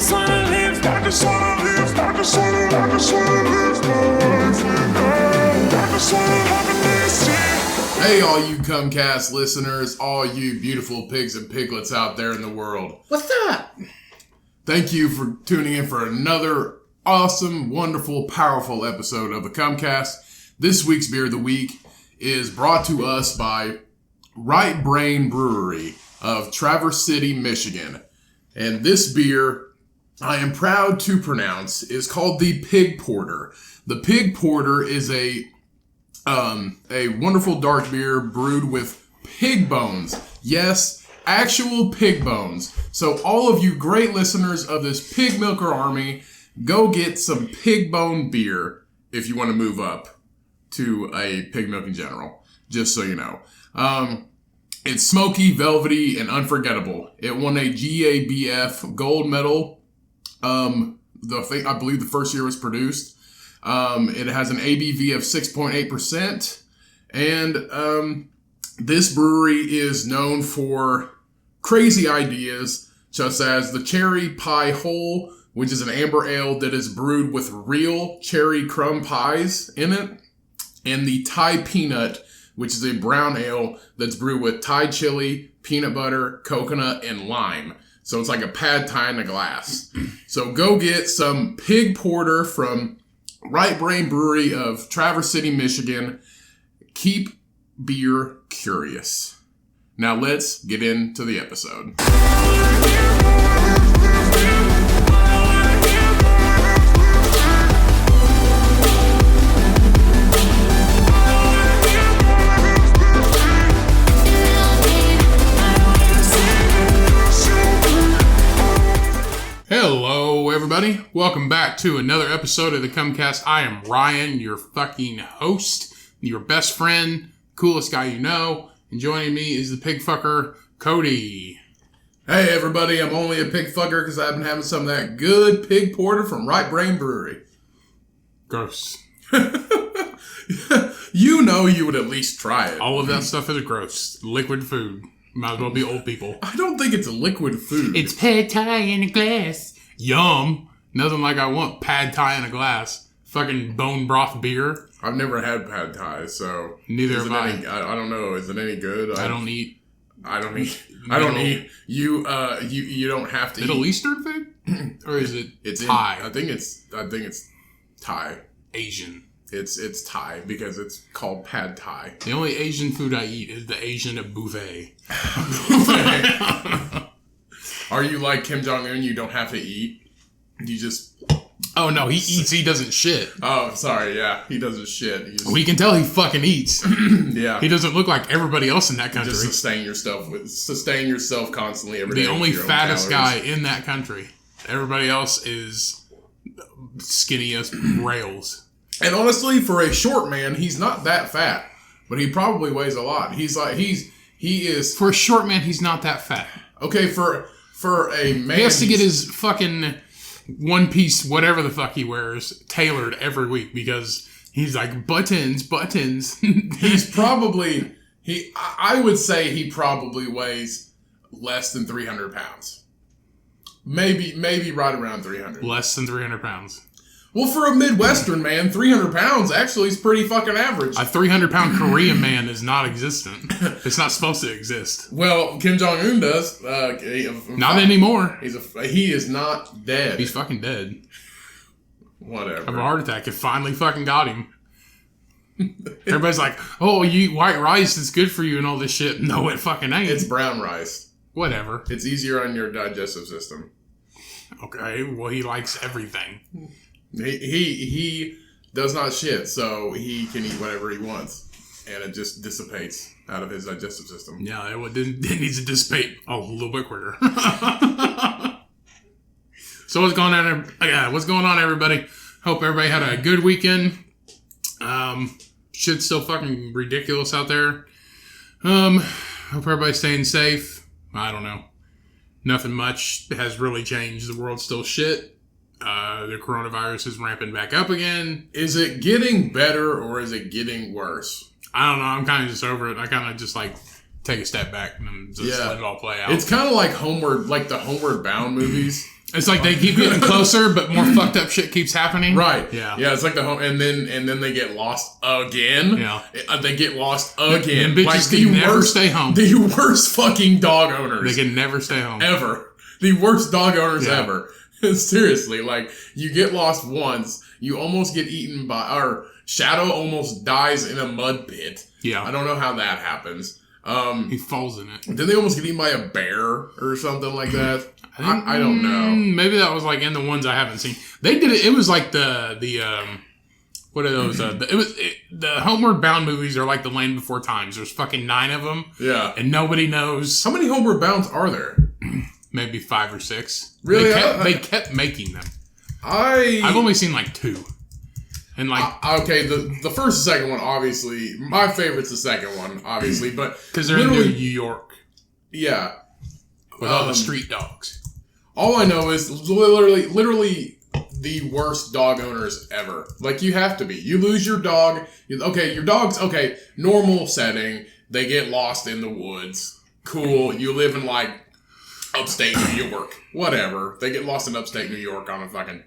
Hey, all you Cummcast listeners, all you beautiful pigs and piglets out there in the world. What's up? Thank you for tuning in for another awesome, wonderful, powerful episode of the Cummcast. This week's beer of the week is brought to us by Right Brain Brewery of Traverse City, Michigan. And this beer, I am proud to pronounce, is called the Pig Porter. The Pig Porter is a wonderful dark beer brewed with pig bones. Yes, actual pig bones. So all of you great listeners of this pig milker army, go get some pig bone beer if you want to move up to a pig milk in general. Just so you know. It's smoky, velvety, and unforgettable. It won a GABF gold medal. I believe the first year it was produced. It has an ABV of 6.8%. And this brewery is known for crazy ideas, such as the Cherry Pie Hole, which is an amber ale that is brewed with real cherry crumb pies in it, and the Thai Peanut, which is a brown ale that's brewed with Thai chili, peanut butter, coconut, and lime. So it's like a pad thai in a glass. So go get some Pig Porter from Right Brain Brewery of Traverse City, Michigan. Keep beer curious. Now let's get into the episode. Hello, everybody. Welcome back to another episode of the Cummcast. I am Ryan, your fucking host, your best friend, coolest guy you know. And joining me is the pig fucker, Cody. Hey, everybody. I'm only a pig fucker because I've been having some of that good Pig Porter from Right Brain Brewery. Gross. You know you would at least try it. All of that stuff is gross. Liquid food. Might as well be old people. I don't think it's a liquid food. It's pad thai in a glass. Yum. Nothing like I want pad thai in a glass. Fucking bone broth beer. I've never had pad thai, so... Neither have I. I don't know. Is it any good? I don't eat. You don't have to eat. Middle Eastern food? Or is it Thai? I think it's Thai. Asian. It's Thai because it's called pad thai. The only Asian food I eat is the Asian buffet. Are you like Kim Jong-un? You don't have to eat? You just... Oh, no. He eats. He doesn't shit. Oh, sorry. Yeah. He doesn't shit. We can tell he fucking eats. Yeah. He doesn't look like everybody else in that country. Just sustain yourself constantly every day. The only fattest guy in that country. Everybody else is skinny as rails. And honestly, for a short man, he's not that fat. But he probably weighs a lot. He is... For a short man, he's not that fat. Okay, for a man... He has to get his fucking one piece, whatever the fuck he wears, tailored every week because he's like, buttons. He's probably... I would say he probably weighs less than 300 pounds. Maybe right around 300. Less than 300 pounds. Well, for a Midwestern man, 300 pounds actually is pretty fucking average. A 300-pound Korean man is not existent. It's not supposed to exist. Well, Kim Jong-un does. Not anymore. He is not dead. He's fucking dead. Whatever. Of a heart attack. It finally fucking got him. Everybody's like, oh, you eat white rice, it's good for you and all this shit. No, it fucking ain't. It's brown rice. Whatever. It's easier on your digestive system. Okay, well, he likes everything. He does not shit, so he can eat whatever he wants, and it just dissipates out of his digestive system. Yeah, it needs to dissipate a little bit quicker. So what's going on, everybody? Hope everybody had a good weekend. Shit's still fucking ridiculous out there. Hope everybody's staying safe. I don't know. Nothing much has really changed. The world's still shit. The coronavirus is ramping back up again. Is it getting better or is it getting worse? I don't know. I'm kind of just over it. I kind of just like take a step back and just let it all play out. It's kind of like the Homeward Bound movies. It's like they keep getting closer, but more fucked up shit keeps happening. Right. Yeah. Yeah, it's like the home, and then they get lost again. Yeah. They get lost again. And bitches can never stay home. The worst fucking dog owners. They can never stay home. Ever. The worst dog owners ever. Seriously, like, you get lost once, you almost get eaten by, or Shadow almost dies in a mud pit. Yeah. I don't know how that happens. He falls in it. Did they almost get eaten by a bear or something like that? I don't know. Maybe that was like in the ones I haven't seen. They did it. It was like the what are those? The Homeward Bound movies are like the Land Before Times. There's fucking 9 of them. Yeah. And nobody knows. How many Homeward Bounds are there? Maybe 5 or 6. Really? They kept making them. I've only seen like 2. And like okay, the first and second one, obviously, my favorite's the second one, obviously, but because they're in New York, yeah, with all the street dogs. All I know is literally the worst dog owners ever. Like, you have to be. You lose your dog. Okay, your dog's okay. Normal setting. They get lost in the woods. Cool. You live in like upstate New York. Whatever. They get lost in upstate New York on a fucking,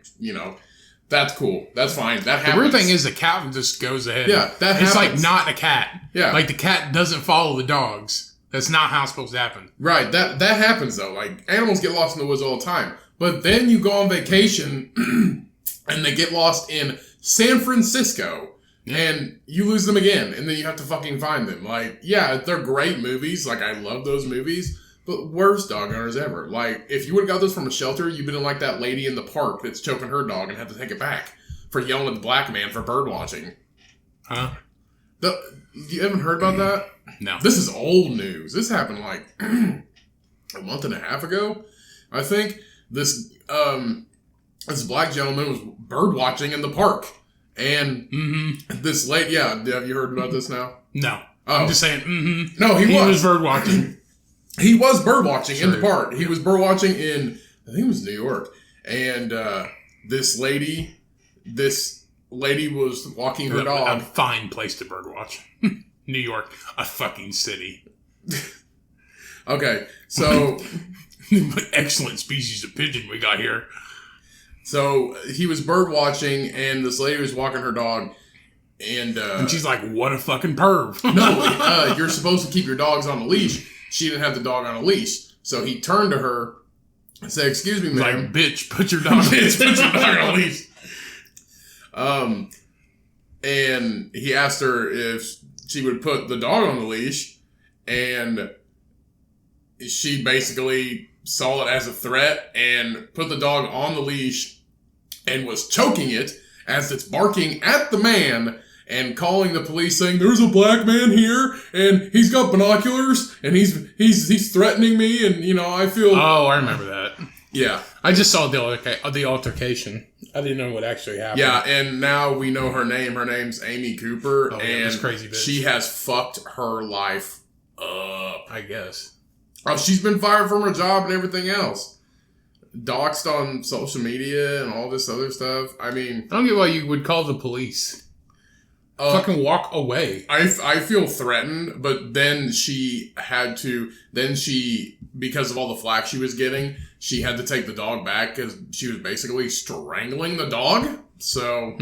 that's cool. That's fine. That happens. The weird thing is the cat just goes ahead. Yeah, that happens. It's like not a cat. Yeah. Like the cat doesn't follow the dogs. That's not how it's supposed to happen. Right. That happens though. Like, animals get lost in the woods all the time. But then you go on vacation and they get lost in San Francisco. Yeah. And you lose them again. And then you have to fucking find them. Like, yeah, they're great movies. Like, I love those movies. But worst dog owners ever. Like, if you would have got those from a shelter, you'd been like that lady in the park that's choking her dog and had to take it back for yelling at the black man for bird watching. Huh? You haven't heard about that? No. This is old news. This happened like a month and a half ago, I think. This black gentleman was bird watching in the park. And this lady, have you heard about this now? No. Oh. I'm just saying, No, he was bird watching. He was bird watching in the park. He was bird watching in, I think it was New York. And this lady was walking her dog. A fine place to bird watch. New York, a fucking city. Okay, so excellent species of pigeon we got here. So he was bird watching, and this lady was walking her dog, and she's like, "What a fucking perv!" No, you're supposed to keep your dogs on a leash. She didn't have the dog on a leash, so he turned to her and said, "Excuse me, ma'am." Like, bitch, put your dog on a leash. And he asked her if she would put the dog on the leash, and she basically saw it as a threat and put the dog on the leash and was choking it as it's barking at the man and calling the police, saying, "There's a black man here and he's got binoculars and he's threatening me, and I feel." Oh, I remember that. Yeah, I just saw the altercation. I didn't know what actually happened. Yeah, and now we know her name. Her name's Amy Cooper, and this crazy bitch. She has fucked her life up. I guess. Oh, she's been fired from her job and everything else. Doxed on social media and all this other stuff. I mean, I don't get why you would call the police. Fucking walk away. I feel threatened, but then because of all the flack she was getting, she had to take the dog back because she was basically strangling the dog. So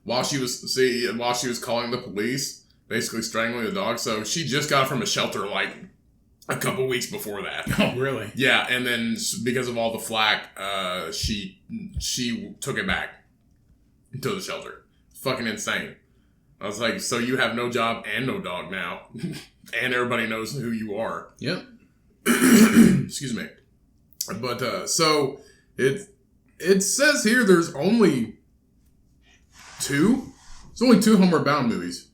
while she was calling the police, basically strangling the dog. So she just got from a shelter like a couple weeks before that. Oh, really? Yeah, and then because of all the flack, she took it back to the shelter. Fucking insane. I was like, so you have no job and no dog now. And everybody knows who you are. Yep. Excuse me. But, so, it says here there's only 2? There's only 2 Homeward Bound movies.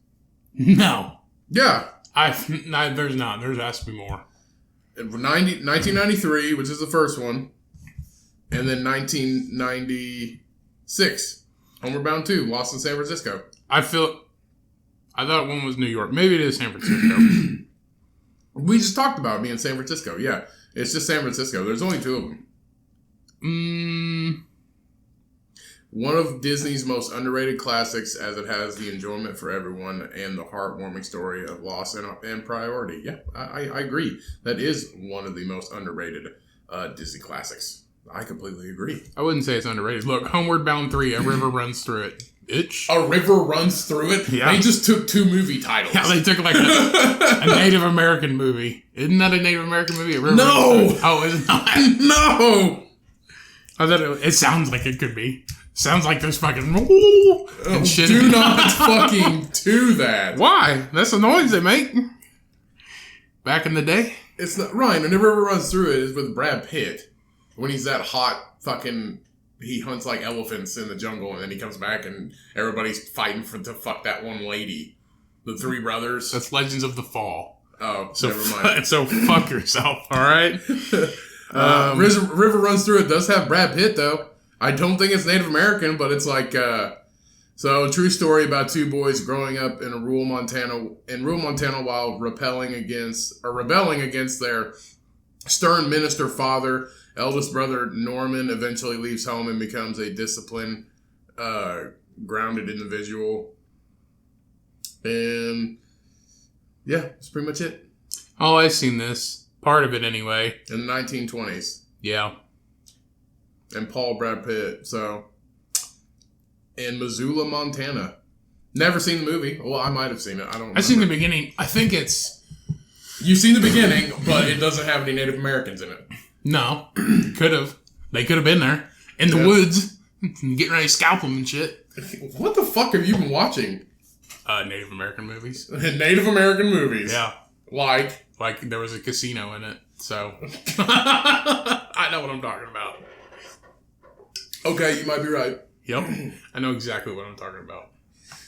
No. Yeah. There's not. There has to be more. 1993, which is the first one. And then 1996. Homeward Bound 2, Lost in San Francisco. I thought one was New York. Maybe it is San Francisco. We just talked about me in San Francisco. Yeah, it's just San Francisco. There's only 2 of them. One of Disney's most underrated classics, as it has the enjoyment for everyone and the heartwarming story of loss and priority. Yeah, I agree. That is one of the most underrated Disney classics. I completely agree. I wouldn't say it's underrated. Look, Homeward Bound 3, A River Runs Through It. Bitch. A River Runs Through It? Yeah. They just took 2 movie titles. Yeah, they took like a Native American movie. Isn't that a Native American movie? A River No! Runs Through It? Oh, is it not? No! I thought it sounds like it could be. Sounds like there's fucking and shit. Do not fucking do that. Why? That's the noise they make. Back in the day. It's not Ryan. And The River Runs Through It is with Brad Pitt when he's that hot fucking. He hunts like elephants in the jungle, and then he comes back, and everybody's fighting to fuck that one lady. The 3 brothers. That's Legends of the Fall. Oh, so never mind. So fuck yourself. All right. River Runs Through It does have Brad Pitt though. I don't think it's Native American, but it's like so true story about 2 boys growing up in rural Montana while rebelling against their stern minister father. Eldest brother Norman eventually leaves home and becomes a disciplined, grounded individual. And yeah, that's pretty much it. Oh, I've seen this. Part of it anyway. In the 1920s. Yeah. And Brad Pitt. So, in Missoula, Montana. Never seen the movie. Well, I might have seen it. I don't remember. I've seen the beginning. I think it's... You've seen the beginning, but it doesn't have any Native Americans in it. No. Could have. They could have been there. In the woods. Getting ready to scalp them and shit. What the fuck have you been watching? Native American movies. Native American movies? Yeah. Like there was a casino in it. So. I know what I'm talking about. Okay, you might be right. Yep. I know exactly what I'm talking about.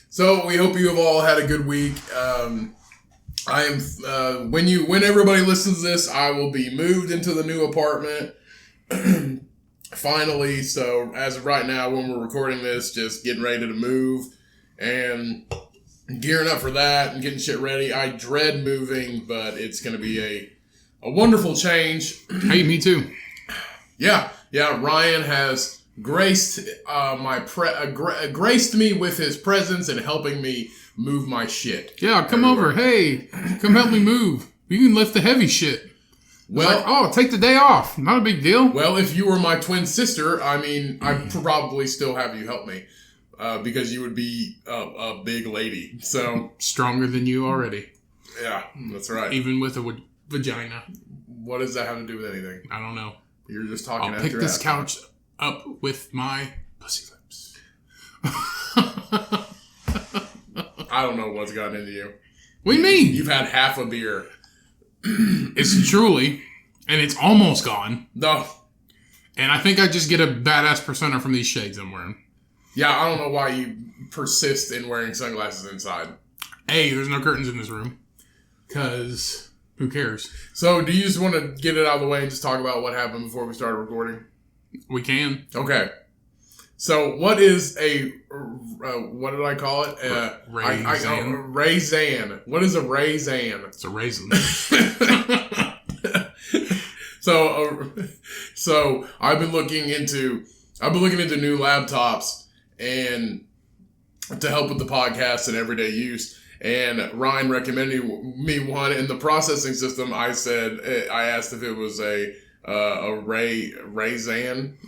So, we hope you have all had a good week. I am when everybody listens to this, I will be moved into the new apartment finally. So as of right now, when we're recording this, just getting ready to move and gearing up for that and getting shit ready. I dread moving, but it's going to be a wonderful change. Hey, me too. Yeah. Ryan has graced graced me with his presence and helping me move my shit. Yeah, come over. Hey, come help me move. You can lift the heavy shit. Well, take the day off. Not a big deal. Well, if you were my twin sister, I mean, I'd probably still have you help me. Because you would be a big lady. So stronger than you already. Yeah, that's right. Even with a vagina. What does that have to do with anything? I don't know. You're just talking. I'll pick this couch up with my pussy lips. I don't know what's gotten into you. What do you mean? You've had half a beer. It's truly, and it's almost gone. No. And I think I just get a badass persona from these shades I'm wearing. Yeah, I don't know why you persist in wearing sunglasses inside. Hey, there's no curtains in this room. Because who cares? So, do you just want to get it out of the way and just talk about what happened before we started recording? We can. Okay. So, what is a, what did I call it? Raisin. Raisin. What is a raisin? It's a raisin. So I've been looking into new laptops and to help with the podcast and everyday use. And Ryan recommended me one. In the processing system, I asked if it was a raisin.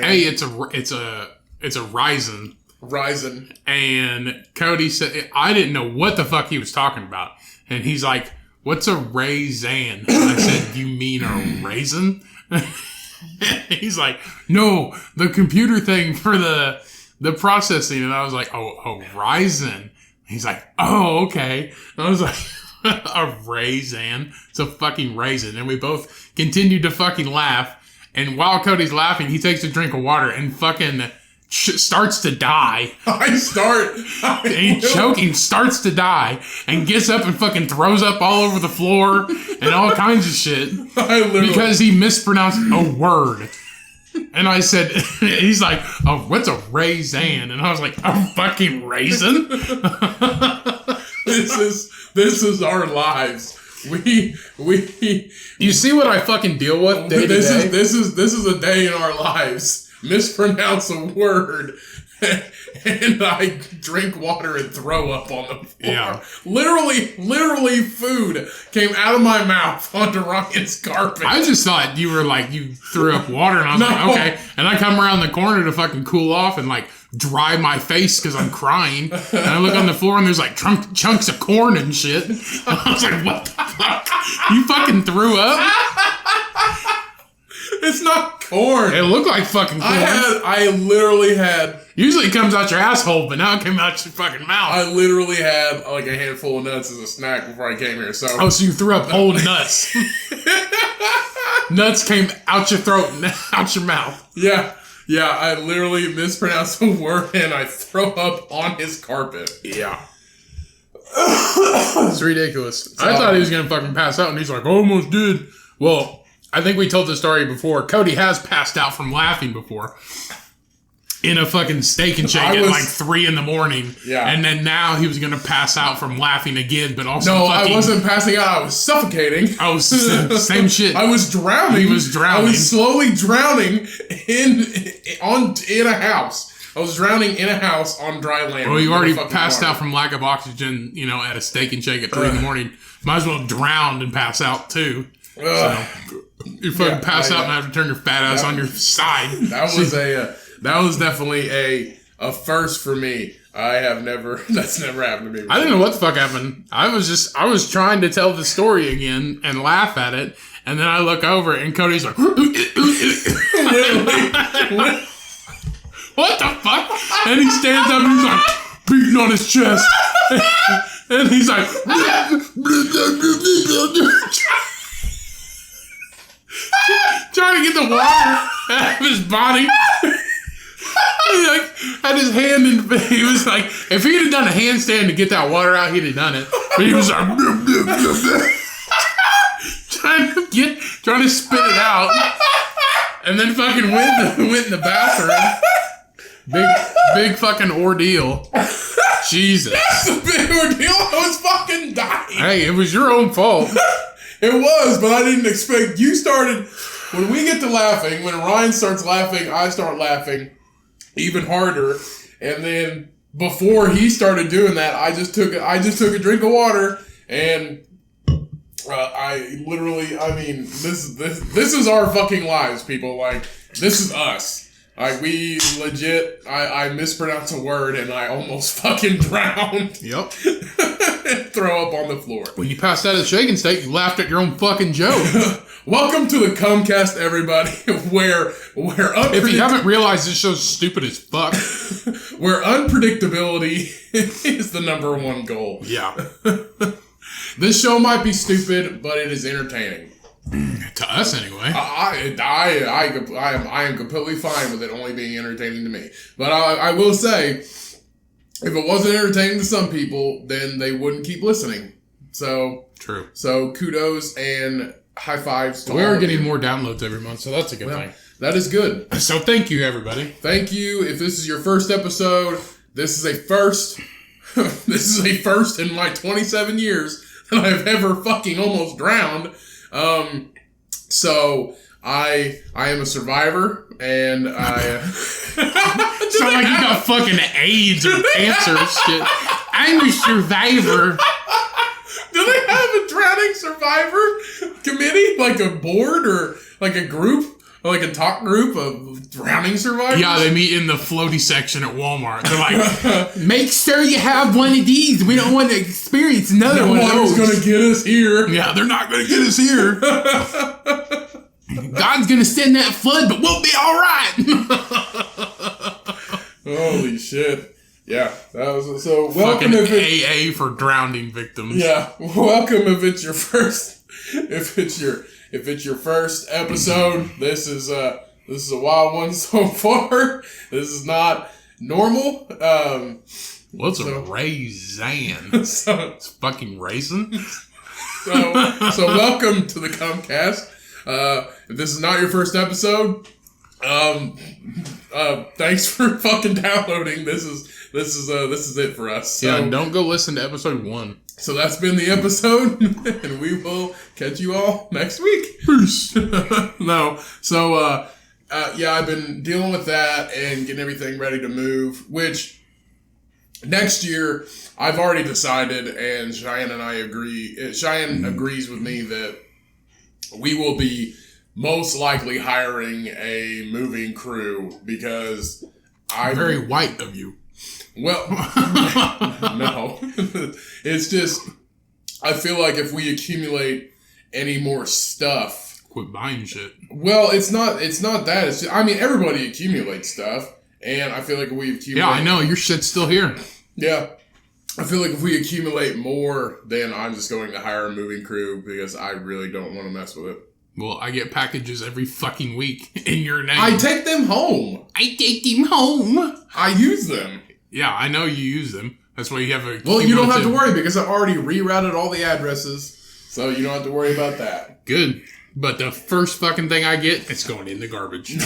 Hey, it's a Ryzen. Ryzen. And Cody said, I didn't know what the fuck he was talking about. And he's like, what's a raisin? And I said, you mean a raisin? He's like, no, the computer thing for the processing. And I was like, oh, Ryzen. He's like, oh, okay. And I was like, a raisin? It's a fucking raisin. And we both continued to fucking laugh. And while Cody's laughing, he takes a drink of water and fucking starts to die. He's choking, starts to die, and gets up and fucking throws up all over the floor and all kinds of shit because he mispronounced a word. And I said, he's like, oh, what's a raisin? And I was like, a fucking raisin? This is our lives. You see what I fucking deal with day to day? This is a day in our lives. Mispronounce a word and I drink water and throw up on the floor. Yeah. Literally food came out of my mouth onto Ryan's carpet. I just thought you were like, you threw up water, and I was No. like, okay. And I come around the corner to fucking cool off and like dry my face because I'm crying. And I look on the floor and there's like chunks of corn and shit. And I was like, what the fuck? You fucking threw up? It's not corn. It looked like fucking corn. I literally had... Usually it comes out your asshole, but now it came out your fucking mouth. I literally had like a handful of nuts as a snack before I came here. So So you threw up whole nuts. Nuts came out your throat and out your mouth. yeah, I literally mispronounced a word and I throw up on his carpet. Yeah. It's ridiculous. I thought he was gonna fucking pass out, and he's like, I almost did. Well, I think we told the story before. Cody has passed out from laughing before. In a fucking steak and shake at like 3 a.m. Yeah. And then now he was gonna pass out from laughing again, but also I wasn't passing out. I was suffocating. I was same shit. I was drowning. He was drowning. I was slowly drowning in a house. I was drowning in a house on dry land. Well, you already passed out from lack of oxygen, at a steak and shake at 3 a.m. Might as well drown and pass out too. So you fucking pass out and have to turn your fat ass on your side. That was definitely a first for me. That's never happened to me before. I didn't know what the fuck happened. I was trying to tell the story again and laugh at it, and then I look over and Cody's like, what the fuck? And he stands up and he's like, beating on his chest. And he's like, trying to get the water out of his body. He like had his hand in. He was like, if he'd have done a handstand to get that water out, he'd have done it. But he was like, trying to spit it out, and then fucking went in the bathroom. Big fucking ordeal. Jesus. That's a big ordeal. I was fucking dying. Hey, it was your own fault. It was, but I didn't expect. You started, when we get to laughing, when Ryan starts laughing, I start laughing even harder. And then before he started doing that, I just took a drink of water, and this is our fucking lives, people. Like, this is us. Like, we legit, I mispronounced a word and I almost fucking drowned. Yep. And throw up on the floor. When you passed out of the shake and steak, you laughed at your own fucking joke. Welcome to the Cummcast, everybody, where if you haven't realized, this show's stupid as fuck. Where unpredictability is the number one goal. Yeah. This show might be stupid, but it is entertaining. To us, anyway. I am completely fine with it only being entertaining to me. But I will say, if it wasn't entertaining to some people, then they wouldn't keep listening. So True. So kudos and high fives to all We are of getting you. more downloads every month, so that's a good thing. That is good. So thank you, everybody. Thank you. If this is your first episode, this is a first. This is a first in my 27 years that I've ever fucking almost drowned. So I am a survivor, and I sound like you got fucking AIDS or cancer and shit. I'm a survivor. Do they have a drowning survivor committee, like a board or like a group, or like a talk group of drowning survivors? Yeah, they meet in the floaty section at Walmart. They're like, make sure you have one of these. We don't want to experience another one of those. No one's gonna get us here. Yeah, they're not gonna get us here. God's gonna send that flood, but we'll be all right. Holy shit! Yeah, that was so. Welcome fucking if AA for drowning victims. Yeah, welcome if it's your first. If it's your first episode, this is a wild one so far. This is not normal. What's a raisin? So, It's fucking raisin. so welcome to the Cummcast. If this is not your first episode, thanks for fucking downloading. This is it for us. So, Yeah, and don't go listen to episode 1. So that's been the episode, and we will catch you all next week. Peace. No, so yeah, I've been dealing with that and getting everything ready to move, which next year I've already decided, and Cheyenne and I agree. Cheyenne agrees with me that we will be most likely hiring a moving crew because Very white of you. Well, no. It's just, I feel like if we accumulate any more stuff... Quit buying shit. Well, it's not that. It's just, I mean, everybody accumulates stuff, and I feel like we accumulate... Yeah, I know. Your shit's still here. Yeah. I feel like if we accumulate more, then I'm just going to hire a moving crew because I really don't want to mess with it. Well, I get packages every fucking week in your name. I take them home. I take them home. I use them. Yeah, I know you use them. That's why you have a... Well, you don't have to worry because I already rerouted all the addresses, so you don't have to worry about that. Good. But the first fucking thing I get, it's going in the garbage.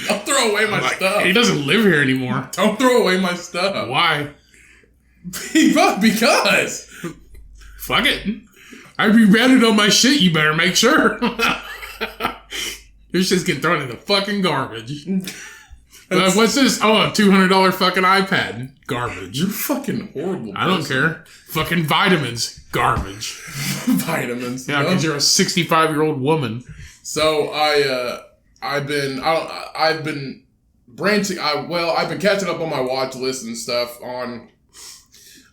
Don't throw away my stuff. He doesn't live here anymore. Don't throw away my stuff. Why? Because. Fuck it. I rerouted all my shit, you better make sure. Your shit's getting thrown in the fucking garbage. What's this? Oh, a $200 fucking iPad. Garbage. You're fucking horrible. I don't care. Fucking vitamins. Garbage. Vitamins. Yeah, because you're a 65-year-old woman. So I've been branching. I've been catching up on my watch list and stuff on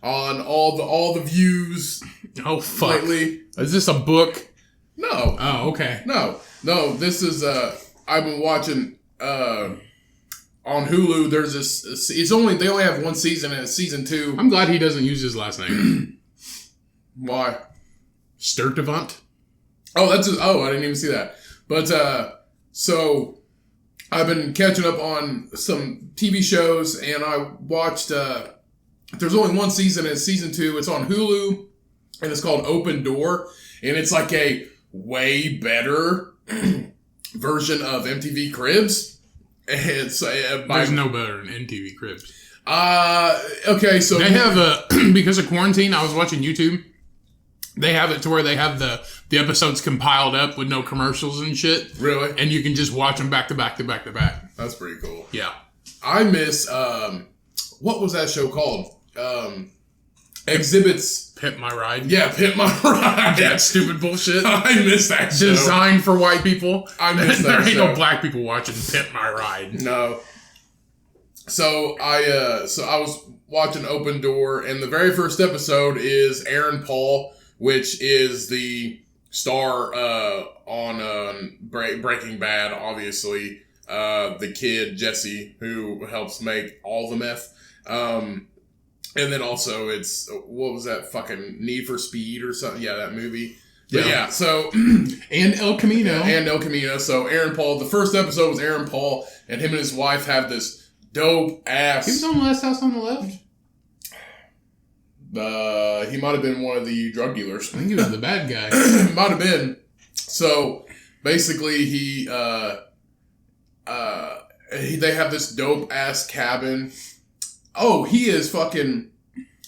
all the views. Oh fuck! Lately. Is this a book? No. Oh, okay. No. This is I've been watching on Hulu. There's this. They only have one season, and it's season 2. I'm glad he doesn't use his last name. Why? Sturtevant. Oh, that's just, I didn't even see that. But so I've been catching up on some TV shows, and I watched. There's only one season, and it's season 2. It's on Hulu, and it's called Open Door, and it's like a way better version of MTV Cribs. It's There's no better than MTV Cribs. Okay, so they have because of quarantine. I was watching YouTube. They have it to where they have the episodes compiled up with no commercials and shit. Really? And you can just watch them back to back to back to back. That's pretty cool. Yeah. I miss what was that show called? Exhibits. Pimp My Ride. Yeah, Pimp My Ride. That stupid bullshit. I miss that show. Designed for white people. I miss that There ain't show. no black people watching Pimp My Ride. No. So I was watching Open Door, and the very first episode is Aaron Paul, which is the star on Breaking Bad, obviously. The kid, Jesse, who helps make all the meth. And then also it's, what was that fucking Need for Speed or something? Yeah, that movie. But yeah, so... and El Camino. And El Camino. So Aaron Paul, the first episode was Aaron Paul, and him and his wife have this dope ass... He was on the Last House on the Left? He might have been one of the drug dealers. I think he was the bad guy. Might have been. So basically, they have this dope ass cabin. Oh, he's on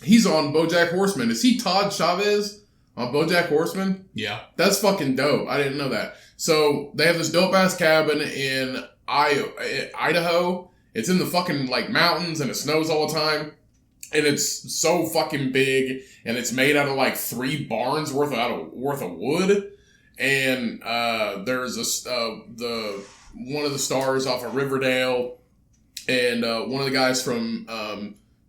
BoJack Horseman. Is he Todd Chavez on BoJack Horseman? Yeah. That's fucking dope. I didn't know that. So they have this dope ass cabin in Idaho. It's in the fucking like mountains and it snows all the time. And it's so fucking big, and it's made out of like 3 barns worth of wood. And there's one of the stars off of Riverdale, and one of the guys from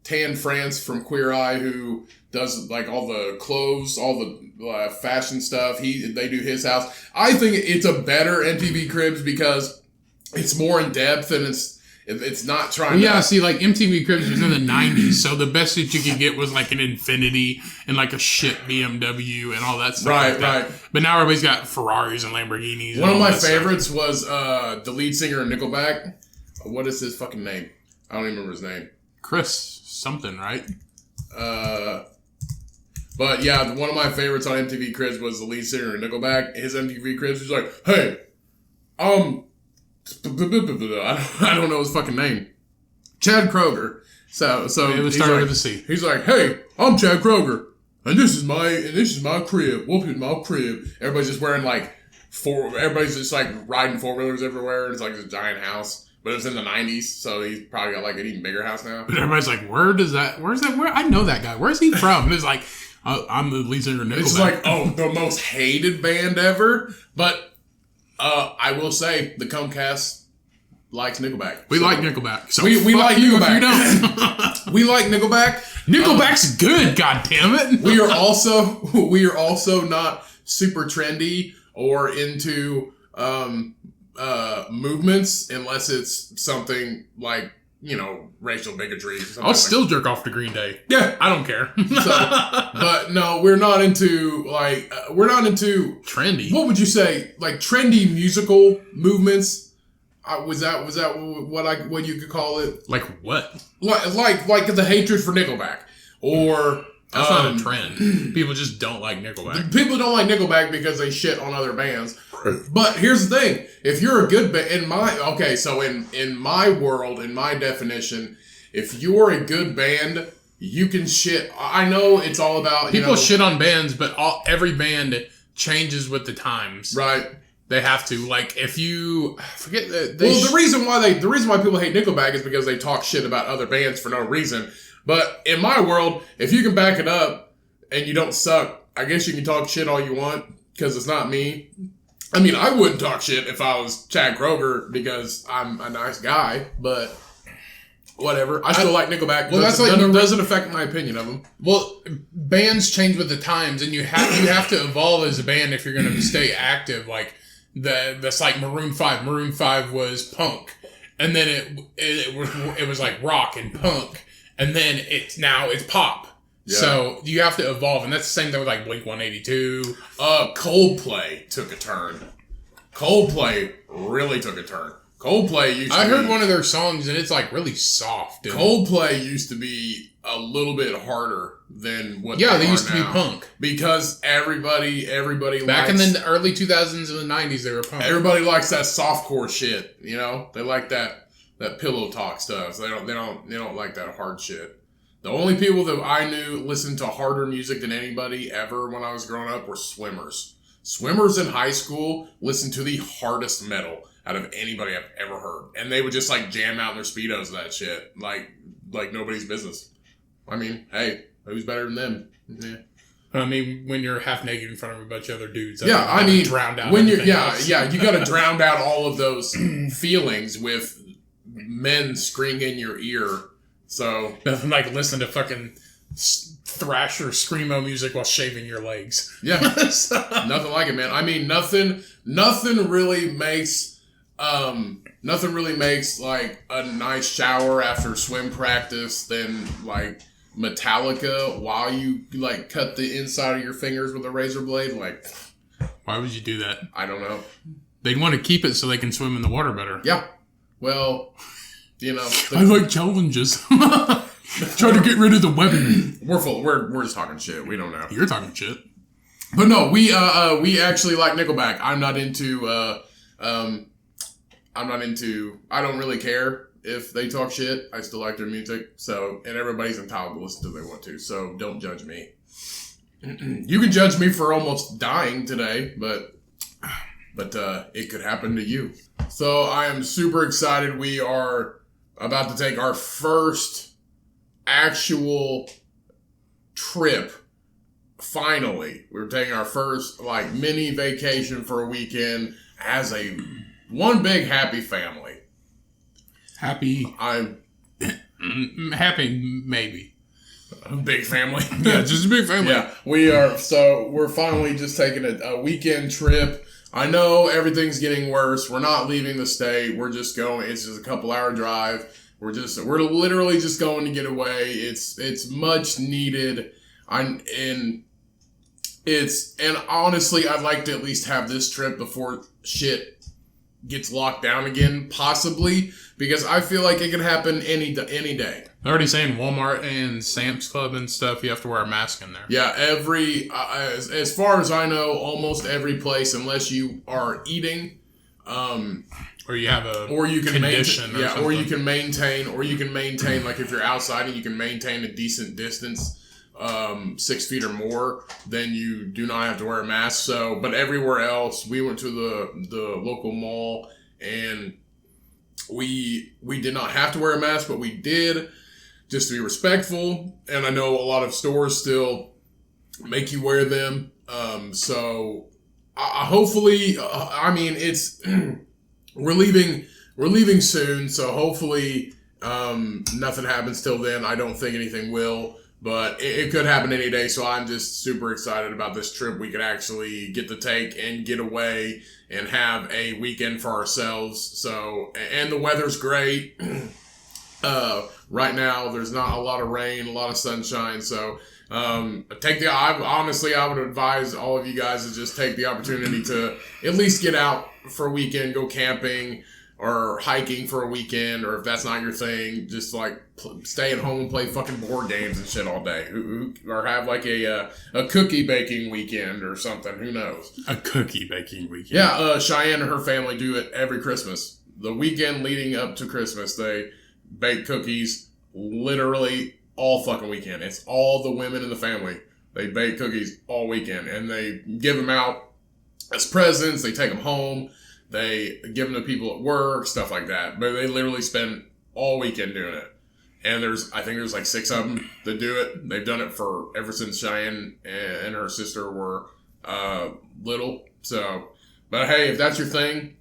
Tan France from Queer Eye who does like all the clothes, all the fashion stuff. They do his house. I think it's a better MTV Cribs because it's more in depth and it's not trying to... Yeah, see, like, MTV Cribs was in the 90s, so the best that you could get was, like, an Infinity and, like, a shit BMW and all that stuff. Right. But now everybody's got Ferraris and Lamborghinis. One of my favorites was the lead singer in Nickelback. What is his fucking name? I don't even remember his name. Chris something, right? But, yeah, one of my favorites on MTV Cribs was the lead singer in Nickelback. His MTV Cribs was like, hey, I don't know his fucking name. Chad Kroger. So it was started with a C. He's like, hey, I'm Chad Kroger, and this is my crib. Welcome to my crib. Everybody's just wearing like everybody's just like riding 4-wheelers everywhere. And it's like this giant house. But it was in the 90s, so he's probably got like an even bigger house now. But everybody's like, where's that? I know that guy. Where's he from? And it's like, I'm the lead singer of Nickelback. It's like, the most hated band ever. But I will say, the Cummcast likes Nickelback. We like Nickelback. So we like Nickelback. If you don't. We like Nickelback. Nickelback's good, goddammit. We are also not super trendy or into movements unless it's something like, racial bigotry. I'll still jerk off to Green Day. Yeah. I don't care. But no, we're not into trendy. What would you say? Like trendy musical movements? Was that what you could call it? Like what? Like the hatred for Nickelback, or that's not a trend. People just don't like Nickelback. People don't like Nickelback because they shit on other bands. But here's the thing: if you're a good band, in my world, in my definition, if you're a good band, you can shit. I know it's all about people shit on bands, but every band changes with the times, right? They have to. Like, if you forget that. The reason why people hate Nickelback is because they talk shit about other bands for no reason. But in my world, if you can back it up and you don't suck, I guess you can talk shit all you want because it's not me. I mean, I wouldn't talk shit if I was Chad Kroeger because I'm a nice guy, but whatever. I still like Nickelback. Well, doesn't affect my opinion of them. Well, bands change with the times, and you have to evolve as a band if you're going to stay active. Like that's like Maroon 5. Maroon 5 was punk, and then it was like rock and punk, and then it's pop. Yeah. So you have to evolve, and that's the same thing with like Blink-182. Coldplay took a turn. Coldplay really took a turn. Coldplay used to I heard one of their songs, and it's like really soft. Coldplay used to be a little bit harder than what they used to be punk. Because everybody back in the early 2000s and the 90s, they were punk. Everybody likes that softcore shit, They like that pillow talk stuff. So they don't like that hard shit. The only people that I knew listened to harder music than anybody ever when I was growing up were swimmers. Swimmers in high school listened to the hardest metal out of anybody I've ever heard. And they would just like jam out in their Speedos and that shit. Like nobody's business. I mean, hey, who's better than them? Yeah. I mean, when you're half naked in front of a bunch of other dudes. Drowned out. You got to drown out all of those feelings with men screaming in your ear. So nothing like listen to fucking thrash or screamo music while shaving your legs. Yeah, nothing like it, man. I mean, nothing really makes like a nice shower after swim practice than like Metallica while you like cut the inside of your fingers with a razor blade. Like, why would you do that? I don't know. They'd want to keep it so they can swim in the water better. Yeah. Well. I like challenges. Try to get rid of the webbing. We're just talking shit. We don't know. You're talking shit. But no, we actually like Nickelback. I'm not into. I don't really care if they talk shit. I still like their music. So, and everybody's entitled to listen to what they want to. So don't judge me. You can judge me for almost dying today, but it could happen to you. So I am super excited. We are about to take our first actual trip. Finally, we're taking our first like mini vacation for a weekend as one big happy family. Happy. I'm happy, maybe. A big family. Yeah, just a big family. Yeah, we are. So we're finally just taking a weekend trip. I know everything's getting worse. We're not leaving the state. We're just going. It's just a couple-hour drive. We're literally just going to get away. It's much needed. And honestly, I'd like to at least have this trip before shit gets locked down again, possibly, because I feel like it can happen any day. They're already saying Walmart and Sam's Club and stuff, you have to wear a mask in there. Yeah, as far as I know, almost every place, unless you are eating, or you have condition, or you can maintain, like if you're outside and you can maintain a decent distance 6 feet or more, then you do not have to wear a mask. So, but everywhere else, we went to the local mall and we did not have to wear a mask, but we did just to be respectful. And I know a lot of stores still make you wear them. So hopefully, I mean, it's we're leaving soon, so hopefully nothing happens till then. I don't think anything will. But it could happen any day, so I'm just super excited about this trip. We could actually get to take and get away and have a weekend for ourselves. So, and the weather's great. Right now, there's not a lot of rain, a lot of sunshine. So, I would advise all of you guys to just take the opportunity to at least get out for a weekend, go camping, or hiking for a weekend, or if that's not your thing, just like stay at home and play fucking board games and shit all day, or have like a cookie baking weekend or something. Who knows? A cookie baking weekend. Yeah, Cheyenne and her family do it every Christmas. The weekend leading up to Christmas, they bake cookies literally all fucking weekend. It's all the women in the family. They bake cookies all weekend, and they give them out as presents. They take them home. They give them to people at work, stuff like that. But they literally spend all weekend doing it. And I think there's like 6 of them that do it. They've done it ever since Cheyenne and her sister were little. So, but hey, if that's your thing,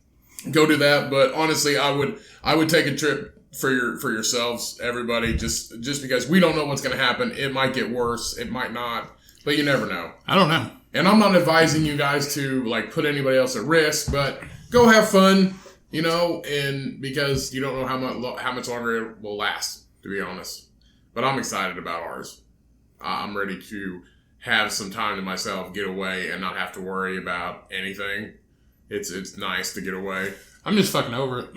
go do that. But honestly, I would take a trip for yourselves, everybody, just because we don't know what's going to happen. It might get worse. It might not. But you never know. I don't know. And I'm not advising you guys to like put anybody else at risk, but go have fun, and because you don't know how much longer it will last, to be honest. But I'm excited about ours. I'm ready to have some time to myself, get away, and not have to worry about anything. It's nice to get away. I'm just fucking over it.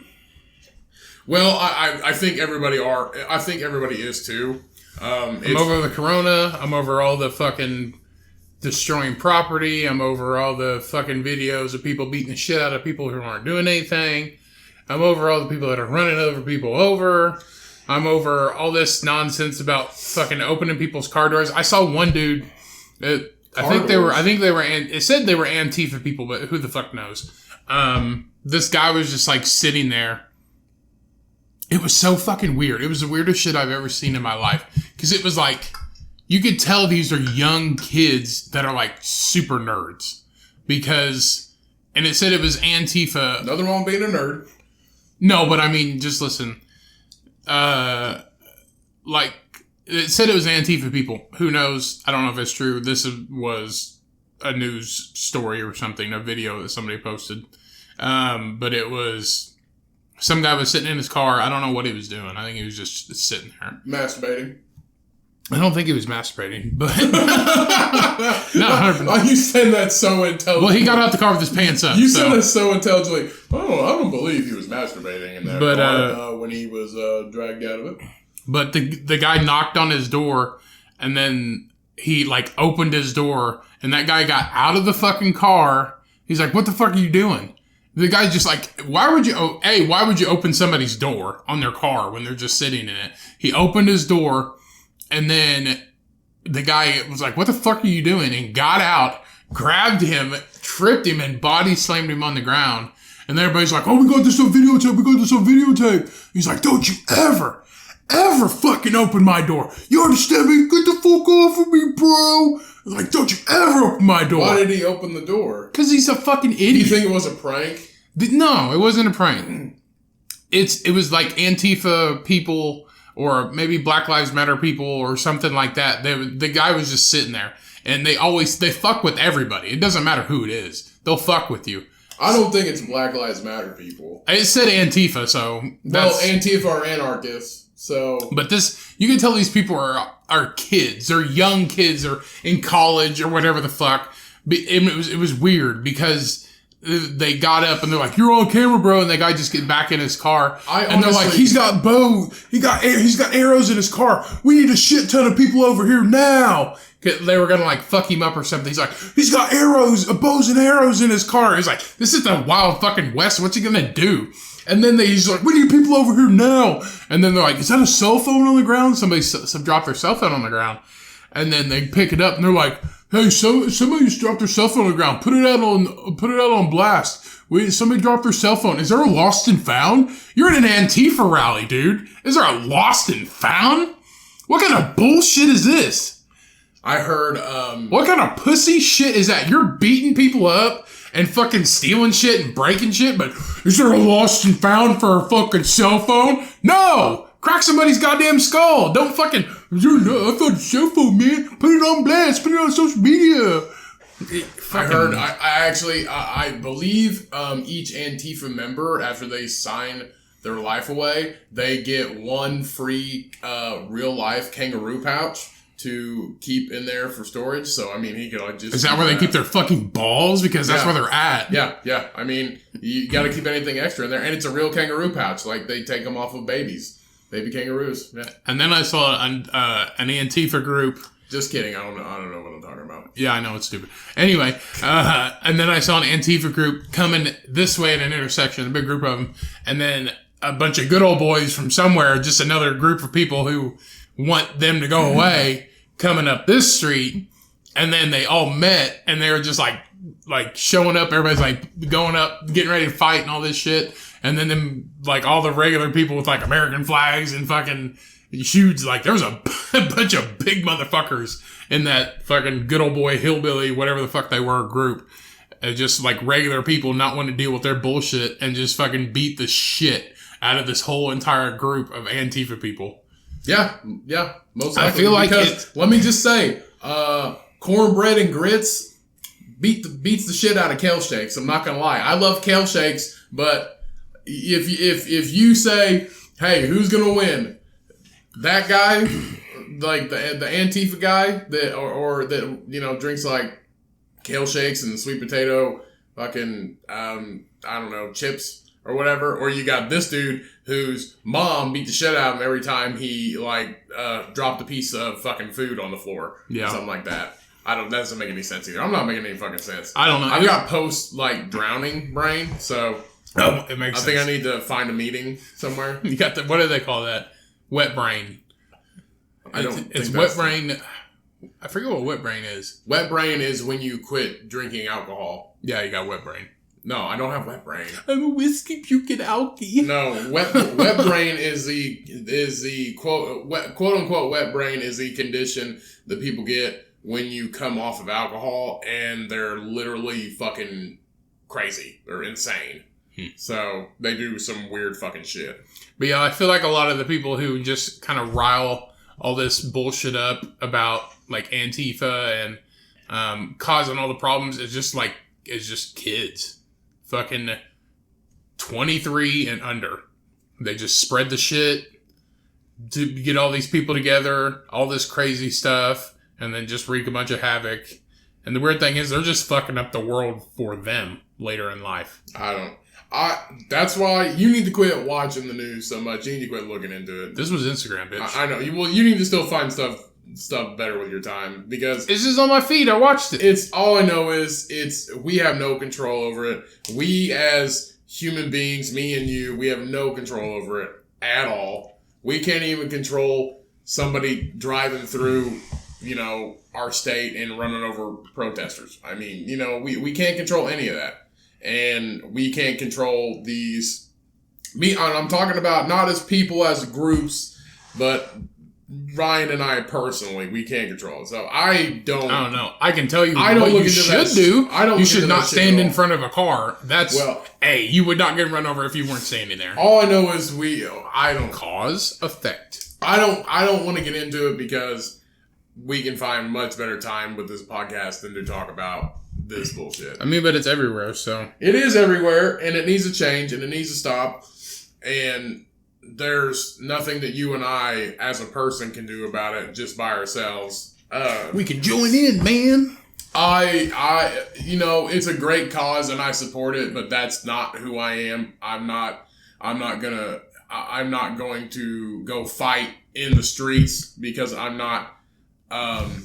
Well, I think everybody is too. I'm over the corona. I'm over all the fucking destroying property. I'm over all the fucking videos of people beating the shit out of people who aren't doing anything. I'm over all the people that are running over people over. I'm over all this nonsense about fucking opening people's car doors. I saw one dude. It said they were Antifa people, but who the fuck knows? This guy was just like sitting there. It was so fucking weird. It was the weirdest shit I've ever seen in my life. Because it was like, you could tell these are young kids that are like super nerds. And it said it was Antifa. Nothing wrong being a nerd. No, but I mean, just listen. Like, it said it was Antifa people. Who knows? I don't know if it's true. This was a news story or something, a video that somebody posted. But it was... Some guy was sitting in his car. I don't know what he was doing. I think he was just sitting there. Masturbating. I don't think he was masturbating, but... No, you said that so intelligently. Well, he got out the car with his pants up. You said that so intelligently. Oh, I don't believe he was masturbating in that car when he was dragged out of it. But the guy knocked on his door, and then he, like, opened his door, and that guy got out of the fucking car. He's like, what the fuck are you doing? The guy's just like, why would you open somebody's door on their car when they're just sitting in it? He opened his door, and then the guy was like, what the fuck are you doing? And got out, grabbed him, tripped him, and body slammed him on the ground. And then everybody's like, oh, we got this on videotape. He's like, don't you ever fucking open my door. You understand me? Get the fuck off of me, bro. I was like, don't you ever open my door. Why did he open the door? Because he's a fucking idiot. You think it was a prank? No, it wasn't a prank. It was like Antifa people or maybe Black Lives Matter people or something like that. The guy was just sitting there. And they fuck with everybody. It doesn't matter who it is. They'll fuck with you. I don't think it's Black Lives Matter people. It said Antifa, so... Well, Antifa are anarchists. So, but you can tell these people are kids, they're young kids, or in college or whatever the fuck. It was weird because they got up and they're like, "You're on camera, bro," and the guy just get back in his car, and they're like, "He's got he's got arrows in his car. We need a shit ton of people over here now." They were gonna like fuck him up or something. He's like, "He's got bows and arrows in his car." He's like, "This is the Wild fucking West. What's he gonna do?" And then he's like, we need people over here now. And then they're like, is that a cell phone on the ground? Somebody dropped their cell phone on the ground. and then they pick it up and they're like, "Hey, somebody just dropped their cell phone on the ground. Put it out on blast. Wait, somebody dropped their cell phone. Is there a lost and found? You're at an Antifa rally, dude. Is there a lost and found? What kind of bullshit is this?" I heard, What kind of pussy shit is that? You're beating people up and fucking stealing shit and breaking shit, but is there a lost and found for a fucking cell phone? No! Crack somebody's goddamn skull. Don't fucking, I found a cell phone, man. Put it on blast. Put it on social media. I heard, I believe each Antifa member, after they sign their life away, they get one free real life kangaroo pouch to keep in there for storage. So, I mean, he could just... Is that where they keep their fucking balls? Because that's where they're at. Yeah. I mean, you got to keep anything extra in there. And it's a real kangaroo pouch. Like, they take them off of babies. Baby kangaroos. Yeah. And then I saw an Antifa group... Just kidding. I don't know what I'm talking about. Yeah, I know. It's stupid. Anyway, and then I saw an Antifa group coming this way at an intersection, a big group of them. And then a bunch of good old boys from somewhere, just another group of people who want them to go away, coming up this street. And then they all met and they were just like showing up. Everybody's like going up, getting ready to fight and all this shit. And then like all the regular people with like American flags and fucking huge, like there was a bunch of big motherfuckers in that fucking good old boy hillbilly, whatever the fuck they were, group. Just like regular people not wanting to deal with their bullshit and just fucking beat the shit out of this whole entire group of Antifa people. Yeah, most likely. I feel like let me just say, cornbread and grits beats the shit out of kale shakes. I'm not gonna lie. I love kale shakes, but if you say, hey, who's gonna win? That guy, like the Antifa guy that or that drinks like kale shakes and sweet potato fucking I don't know, chips or whatever, or you got this dude whose mom beat the shit out of him every time he dropped a piece of fucking food on the floor. Yeah. Or something like that. That doesn't make any sense either. I'm not making any fucking sense. I don't know. I've got post drowning brain, so it makes sense. I think I need to find a meeting somewhere. You got what do they call that? Wet brain. It's wet brain. I forget what wet brain is. Wet brain is when you quit drinking alcohol. Yeah, you got wet brain. No, I don't have wet brain. I'm a whiskey puking alky. No, wet brain is the quote unquote wet brain is the condition that people get when you come off of alcohol and they're literally fucking crazy or insane. So they do some weird fucking shit. But yeah, I feel like a lot of the people who just kind of rile all this bullshit up about like Antifa and causing all the problems is just kids. Fucking 23 and under. They just spread the shit to get all these people together, all this crazy stuff, and then just wreak a bunch of havoc. And the weird thing is they're just fucking up the world for them later in life. That's why you need to quit watching the news so much. You need to quit looking into it. This was Instagram, bitch. I know. You need to still find stuff better with your time because it's just on my feed. I watched it. It's all I know is we have no control over it. We as human beings, me and you, we have no control over it at all. We can't even control somebody driving through, our state and running over protesters. I mean, we can't control any of that. And we can't control these. I'm talking about not as people, as groups, but Ryan and I personally, we can't control it. So I don't know. I can tell you what you should do. You should not stand in front of a car. You would not get run over if you weren't standing there. All I know is I don't cause effect. I don't want to get into it because we can find much better time with this podcast than to talk about this bullshit. I mean, but it's everywhere, so. It is everywhere, and it needs to change, and it needs to stop. And there's nothing that you and I, as a person, can do about it just by ourselves. We can join in, man. It's a great cause, and I support it, but that's not who I am. I'm not going to go fight in the streets because I'm not agile.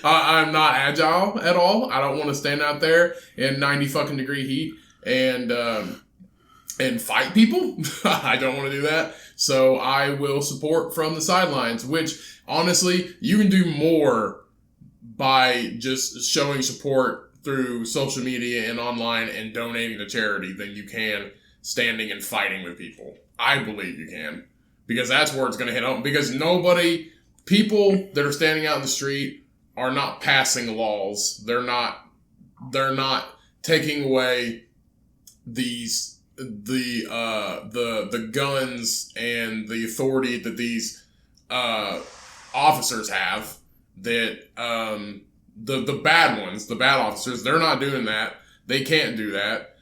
I'm not agile at all. I don't want to stand out there in 90 fucking degree heat and fight people. I don't want to do that. So I will support from the sidelines, which honestly, you can do more by just showing support through social media and online and donating to charity than you can standing and fighting with people. I believe you can. Because that's where it's going to hit home. Because people that are standing out in the street are not passing laws. They're not taking away the guns and the authority that these officers have. That the bad ones, the bad officers, they're not doing that. They can't do that.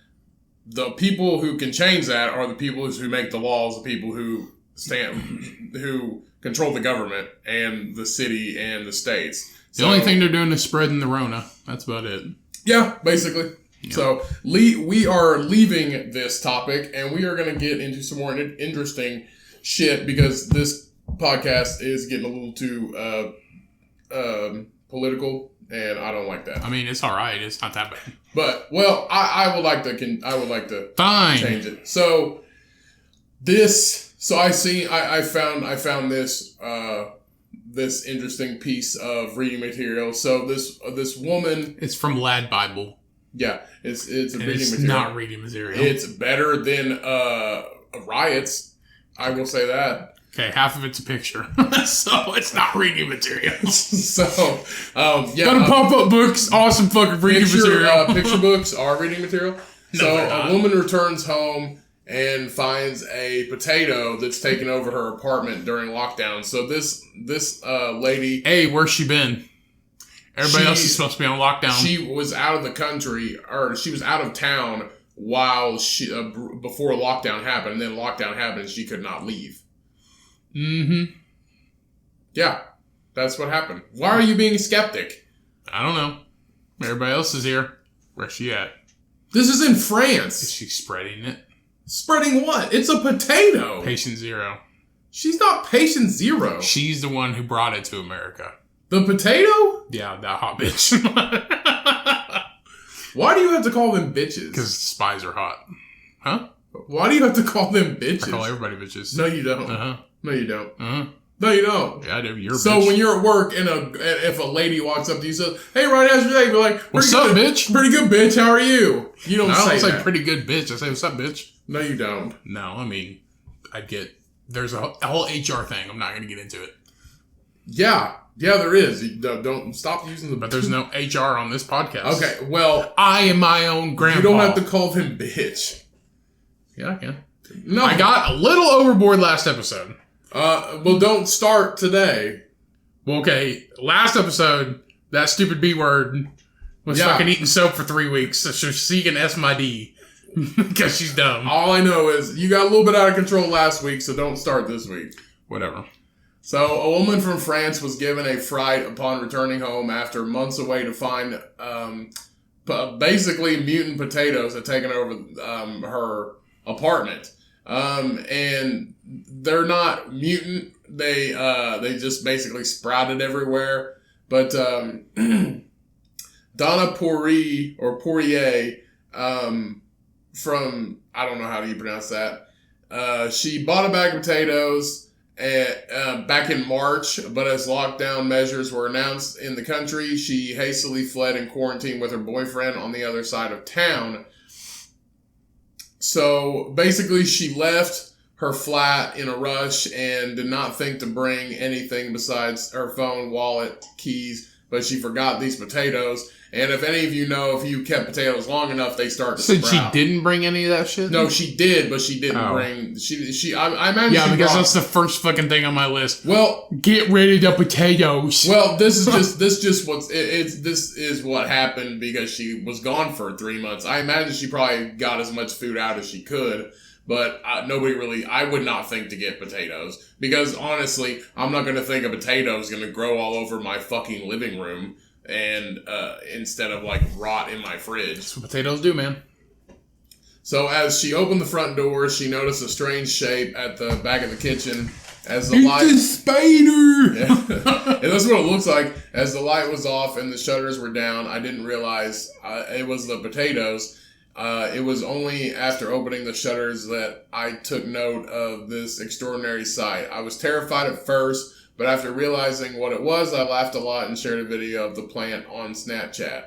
The people who can change that are the people who make the laws, the people who control the government and the city and the states. The only thing they're doing is spreading the Rona. That's about it. Yeah, basically. Yeah. So we are leaving this topic and we are going to get into some more interesting shit because this podcast is getting a little too political, and I don't like that. I mean, it's all right. It's not that bad. But I would like to Fine. change it. So I found this interesting piece of reading material. So this woman, it's from Lad Bible. Yeah, it's a reading it's material. Not reading material. It's better than riots. I will say that. Okay, half of it's a picture, so it's not reading material. So, Go to pop-up books, awesome fucking reading material. Picture books are reading material. No, so a woman returns home and finds a potato that's taken over her apartment during lockdown. So this lady... Hey, where's she been? Everybody else is supposed to be on lockdown. She was out of the country, or she was out of town while before lockdown happened, and then lockdown happened and she could not leave. Mm-hmm. Yeah, that's what happened. Why are you being a skeptic? I don't know. Everybody else is here. Where's she at? This is in France. Is she spreading it? Spreading what? It's a potato. Patient zero. She's not patient zero. She's the one who brought it to America. The potato? Yeah, that hot bitch. Why do you have to call them bitches? Because spies are hot. Huh? Why do you have to call them bitches? I call everybody bitches. No, you don't. Uh-huh. No, you don't. Uh-huh. No, you don't. Yeah, I do. You're a so bitch. When you're at work and if a lady walks up to you and says, "Hey, Ryan, how's your day?" You're like, "What's up, bitch? Pretty good, bitch. How are you?" You don't say say that. pretty good, bitch. I say, "What's up, bitch?" No, you don't. No, I mean, there's a whole HR thing. I'm not going to get into it. Yeah, there is. You don't stop using the. But there's no HR on this podcast. Okay, well, I am my own grandpa. You don't have to call him bitch. Yeah, I can. No, I got a little overboard last episode. Well, don't start today. Well, okay, last episode, that stupid B word was fucking eating soap for 3 weeks, so she can S my D because she's dumb. All I know is you got a little bit out of control last week, so don't start this week. Whatever. So, a woman from France was given a fright upon returning home after months away to find basically mutant potatoes had taken over her apartment. And they're not mutant. They just basically sprouted everywhere. But Donna Poirier, from, I don't know how do you pronounce that. She bought a bag of potatoes back in March, but as lockdown measures were announced in the country, she hastily fled and quarantined with her boyfriend on the other side of town. So basically she left her flat in a rush and did not think to bring anything besides her phone, wallet, keys, but she forgot these potatoes. And if any of you know, if you kept potatoes long enough, they start to sprout. So she didn't bring any of that shit? No, she did, but she didn't bring... I imagine yeah, because that's the first fucking thing on my list. Well... Get rid of the potatoes. Well, this is what happened because she was gone for 3 months. I imagine she probably got as much food out as she could, but I would not think to get potatoes. Because honestly, I'm not going to think a potato is going to grow all over my fucking living room. And instead of like rot in my fridge. That's what potatoes do, man. So as she opened the front door, she noticed a strange shape at the back of the kitchen. As the it's a spider! Yeah. And that's what it looks like. As the light was off and the shutters were down, I didn't realize it was the potatoes. It was only after opening the shutters that I took note of this extraordinary sight. I was terrified at first, but after realizing what it was, I laughed a lot and shared a video of the plant on Snapchat.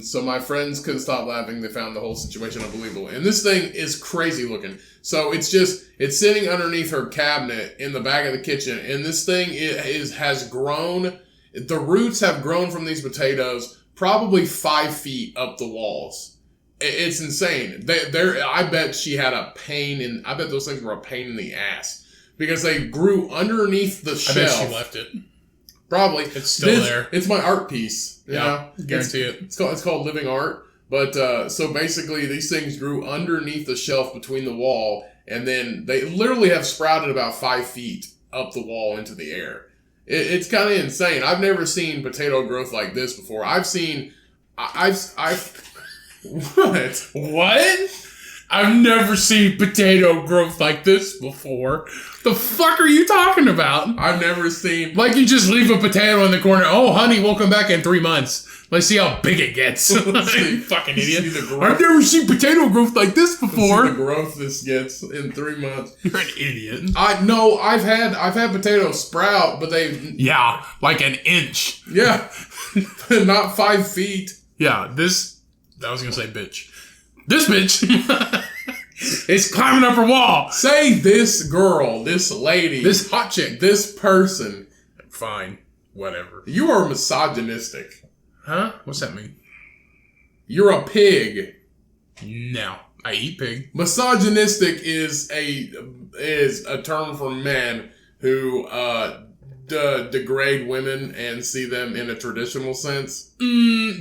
So my friends couldn't stop laughing. They found the whole situation unbelievable. And this thing is crazy looking. So it's sitting underneath her cabinet in the back of the kitchen. And this thing has grown. The roots have grown from these potatoes probably 5 feet up the walls. It's insane. I bet she had a pain I bet those things were a pain in the ass. Because they grew underneath the shelf. I bet she left it. Probably. It's still there. It's my art piece. Yeah, guarantee it. It's called living art. But so basically, these things grew underneath the shelf between the wall, and then they literally have sprouted about 5 feet up the wall into the air. It's kind of insane. I've never seen potato growth like this before. What? I've never seen potato growth like this before. The fuck are you talking about? I've never seen... Like you just leave a potato in the corner. Oh, honey, we'll come back in 3 months. Let's see how big it gets. You fucking idiot. I've never seen potato growth like this before. See the growth this gets in 3 months. You're an idiot. I've had potatoes sprout, but they... Yeah, like an inch. Yeah. Not 5 feet. Yeah, I was going to say bitch. This bitch is climbing up her wall. Say this girl, this lady, this hot chick, this person. Fine, whatever. You are misogynistic. Huh? What's that mean? You're a pig. No, I eat pig. Misogynistic is a term for men who degrade women and see them in a traditional sense.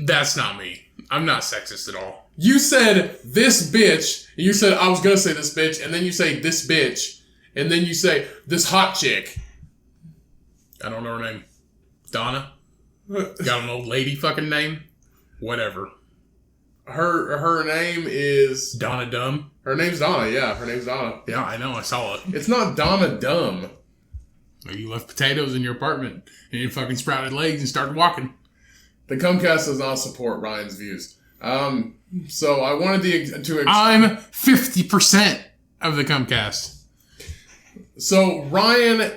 That's not me. I'm not sexist at all. You said this bitch, and you said I was gonna say this bitch, and then you say this bitch, and then you say this hot chick. I don't know her name. Donna? Got an old lady fucking name? Whatever. Her name is... Donna Dumb? Her name's Donna, yeah. Her name's Donna. Yeah, I know, I saw it. It's not Donna Dumb. You left potatoes in your apartment, and you fucking sprouted legs and started walking. The Cummcast does not support Ryan's views. So I wanted to I'm 50% of the Cummcast. So Ryan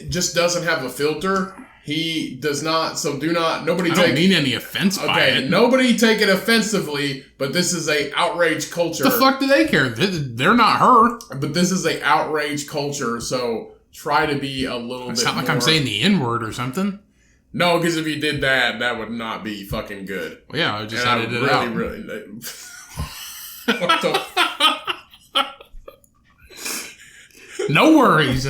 just doesn't have a filter. He does not. So nobody. I don't mean any offense by it. Nobody take it offensively. But this is a outrage culture. The fuck do they care? They're not her. But this is a outrage culture. So try to be a little bit. It's not like more... I'm saying the N-word or something. No, because if you did that, that would not be fucking good. Well, yeah, I just edited it out. Really. What the? No worries.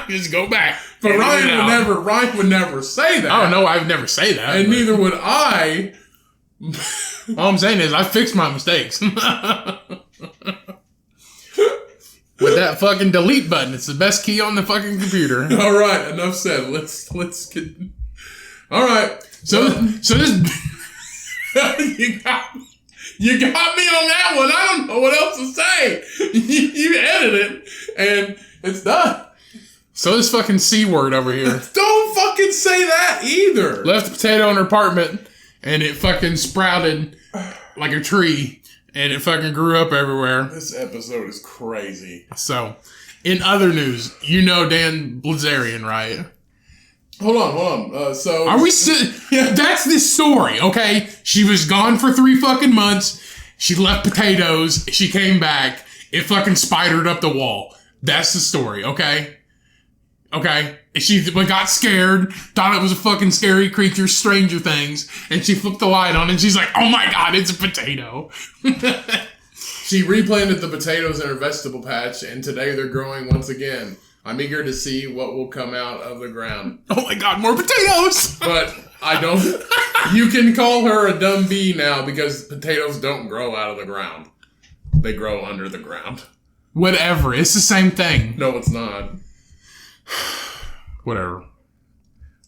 Just go back. But Ryan would never say that. Oh no, I would never say that. And neither would I. All I'm saying is I fixed my mistakes. With that fucking delete button. It's the best key on the fucking computer. All right, enough said. Let's get... All right. So this... You got me on that one. I don't know what else to say. You edit it, and it's done. So this fucking C word over here. Don't fucking say that either. Left a potato in her apartment, and it fucking sprouted like a tree. And it fucking grew up everywhere. This episode is crazy. So, in other news, you know Dan Blazarian, right? Hold on. So... Are we still... Yeah, that's this story, okay? She was gone for 3 fucking months. She left potatoes. She came back. It fucking spidered up the wall. That's the story, okay? Okay? She got scared, thought it was a fucking scary creature, Stranger Things, and she flipped the light on and she's like, oh my god, it's a potato. She replanted the potatoes in her vegetable patch, and today they're growing once again. I'm eager to see what will come out of the ground. Oh my god, more potatoes! But I don't... You can call her a dumb bee now because potatoes don't grow out of the ground. They grow under the ground. Whatever, it's the same thing. No, it's not. Whatever.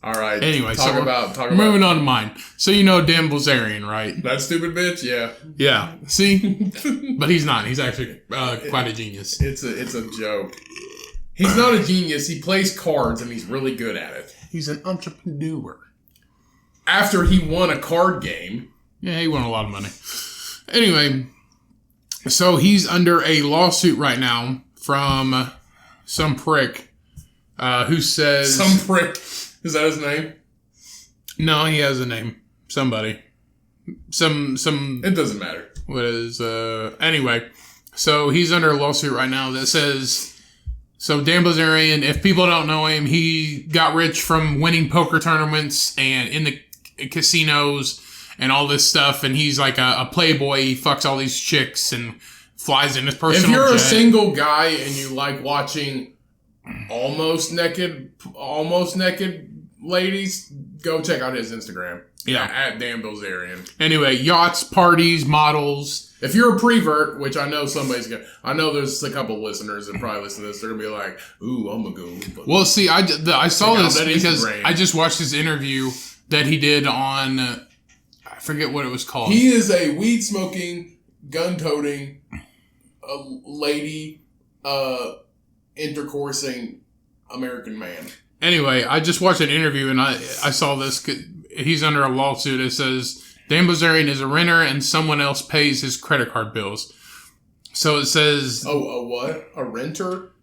All right. Anyway, talk about moving on to mine. So you know Dan Blazarian, right? That stupid bitch, yeah. Yeah. See, but he's not. He's actually quite a genius. It's a joke. He's not a genius. He plays cards and he's really good at it. He's an entrepreneur. After he won a card game, Yeah, he won a lot of money. Anyway, so he's under a lawsuit right now from some prick who says... Some prick. Is that his name? No, he has a name. Somebody. Some. It doesn't matter. What is... Anyway, so he's under a lawsuit right now that says... So Dan Bilzerian, if people don't know him, he got rich from winning poker tournaments and in the casinos and all this stuff. And he's like a playboy. He fucks all these chicks and flies in his personal jet. If you're jet. a single guy and you like watching almost naked ladies, go check out his Instagram. Yeah. At Dan Bilzerian. Anyway, yachts, parties, models. If you're a prevert, which I know I know there's a couple listeners that probably listen to this, they're going to be like, ooh, I'm going to go. Well, see, I saw this because Instagram. I just watched his interview that he did on, I forget what it was called. He is a weed-smoking, gun-toting, lady, intercoursing American man. Anyway, I just watched an interview and I saw this. He's under a lawsuit. It says Dan Bilzerian is a renter and someone else pays his credit card bills. So it says... Oh, a what? A renter?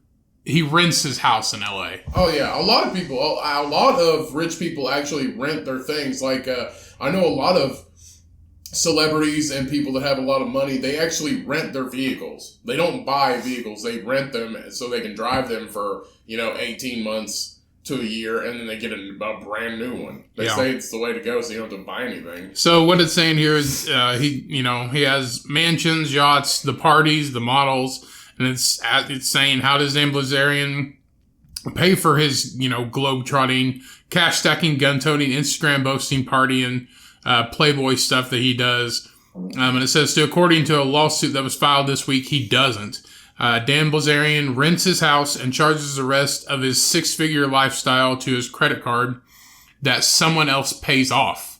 He rents his house in L.A. Oh, yeah. A lot of rich people actually rent their things. Like, I know a lot of celebrities and people that have a lot of money, they actually rent their vehicles. They don't buy vehicles. They rent them so they can drive them for, 18 months to a year, and then they get a brand new one. They say it's the way to go, so you don't have to buy anything. So what it's saying here is he has mansions, yachts, the parties, the models, and it's saying, how does Dan Bilzerian pay for his globe-trotting, cash-stacking, gun-toting, Instagram boasting, party, and Playboy stuff that he does. And it says, according to a lawsuit that was filed this week, he doesn't. Dan Bilzerian rents his house and charges the rest of his six-figure lifestyle to his credit card that someone else pays off.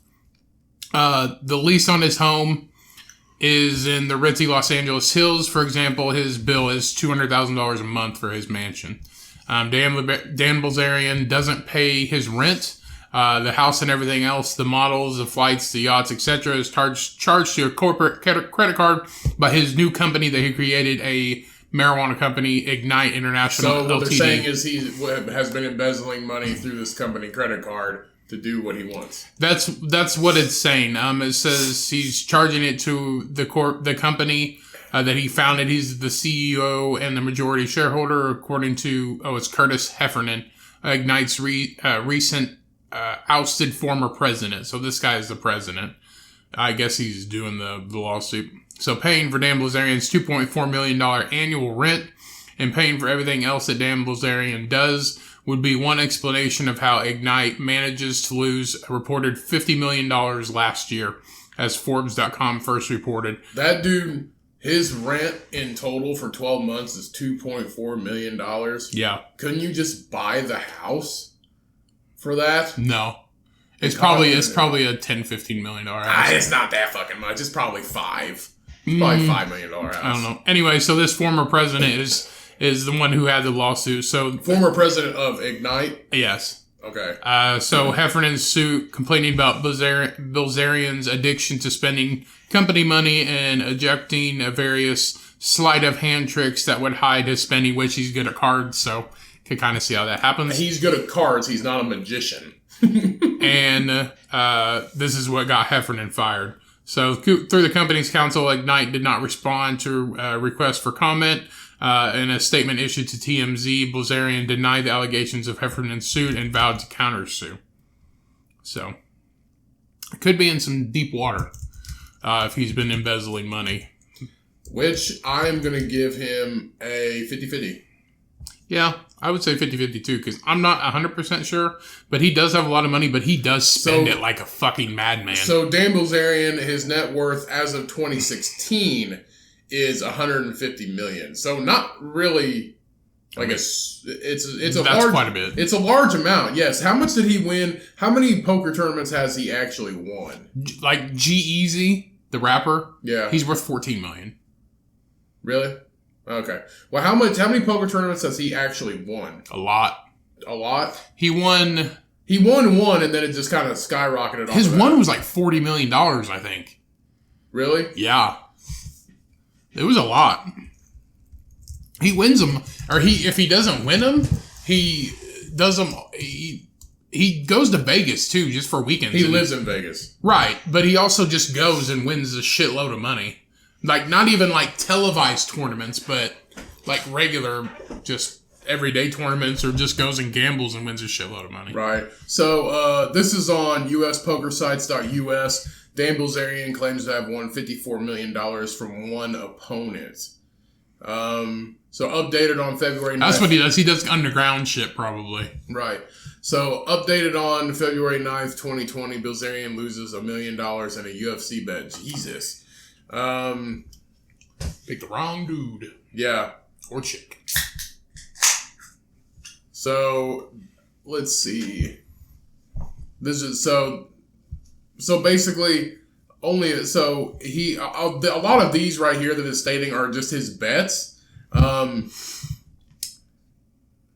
The lease on his home is in the ritzy Los Angeles Hills. For example, his bill is $200,000 a month for his mansion. Dan Bilzerian doesn't pay his rent. The house and everything else, the models, the flights, the yachts, etc., is charged to a corporate credit card by his new company that he created, a marijuana company, Ignite International So what Ltd. they're saying is he has been embezzling money through this company credit card to do what he wants. That's what it's saying. It says he's charging it to the company that he founded. He's the CEO and the majority shareholder, according to it's Curtis Heffernan, Ignite's recent ousted former president. So this guy is the president. I guess he's doing the lawsuit. So paying for Dan Bilzerian's $2.4 million annual rent and paying for everything else that Dan Bilzerian does would be one explanation of how Ignite manages to lose a reported $50 million last year, as Forbes.com first reported. That dude, his rent in total for 12 months is $2.4 million. Yeah. Couldn't you just buy the house for that? No. It's probably a $10-15 million house. It's not that fucking much. It's probably $5. Probably $5 million house. I don't know. Anyway, so this former president is the one who had the lawsuit. So former president of Ignite? Yes. Okay. So Heffernan's suit complaining about Bilzerian's addiction to spending company money and ejecting various sleight of hand tricks that would hide his spending, which he's good at cards, so can kind of see how that happens. He's good at cards. He's not a magician. And this is what got Heffernan fired. So through the company's counsel, Ignite did not respond to requests for comment. In a statement issued to TMZ, Bilzerian denied the allegations of Heffernan's suit and vowed to countersue. So, could be in some deep water if he's been embezzling money. Which I'm going to give him a 50-50. Yeah, I would say 50-50 too, because I'm not 100% sure, but he does have a lot of money, but he does spend it like a fucking madman. So Dan Bilzerian, his net worth as of 2016 is $150 million. So not really, like it's quite a bit. It's a large amount. Yes. How much did he win? How many poker tournaments has he actually won? Like G-Eazy, the rapper. Yeah. He's worth $14 million. Really? Okay. Well, how many poker tournaments has he actually won? A lot. A lot? He won one, and then it just kind of skyrocketed. His one was like $40 million, I think. Really? Yeah. It was a lot. He wins them, or if he doesn't win them, he does them. He goes to Vegas too, just for weekends. He lives in Vegas, right? But he also just goes and wins a shitload of money, like not even like televised tournaments, but like regular, just everyday tournaments, or just goes and gambles and wins a shitload of money. Right. So this is on USPokerSites.us. Dan Bilzerian claims to have won $54 million from one opponent. So updated on February 9th. That's what he does. He does underground shit, probably. Right. So updated on February 9th, 2020, Bilzerian loses $1 million in a UFC bet. Jesus. Picked the wrong dude. Yeah. Or chick. So let's see. This is so basically only so he a lot of these right here that is stating are just his bets.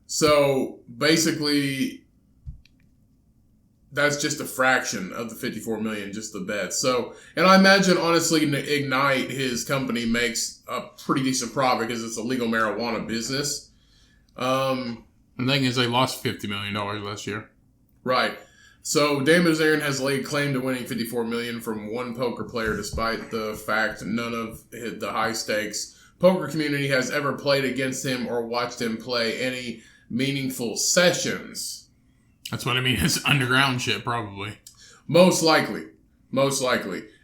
So basically that's just a fraction of the 54 million, just the bets. So, and I imagine honestly Ignite, his company, makes a pretty decent profit because it's a legal marijuana business. The thing is, they lost $50 million last year. Right. So Dan Bilzerian has laid claim to winning $54 million from one poker player, despite the fact none of the high stakes poker community has ever played against him or watched him play any meaningful sessions. That's what I mean. It's underground shit, probably. Most likely.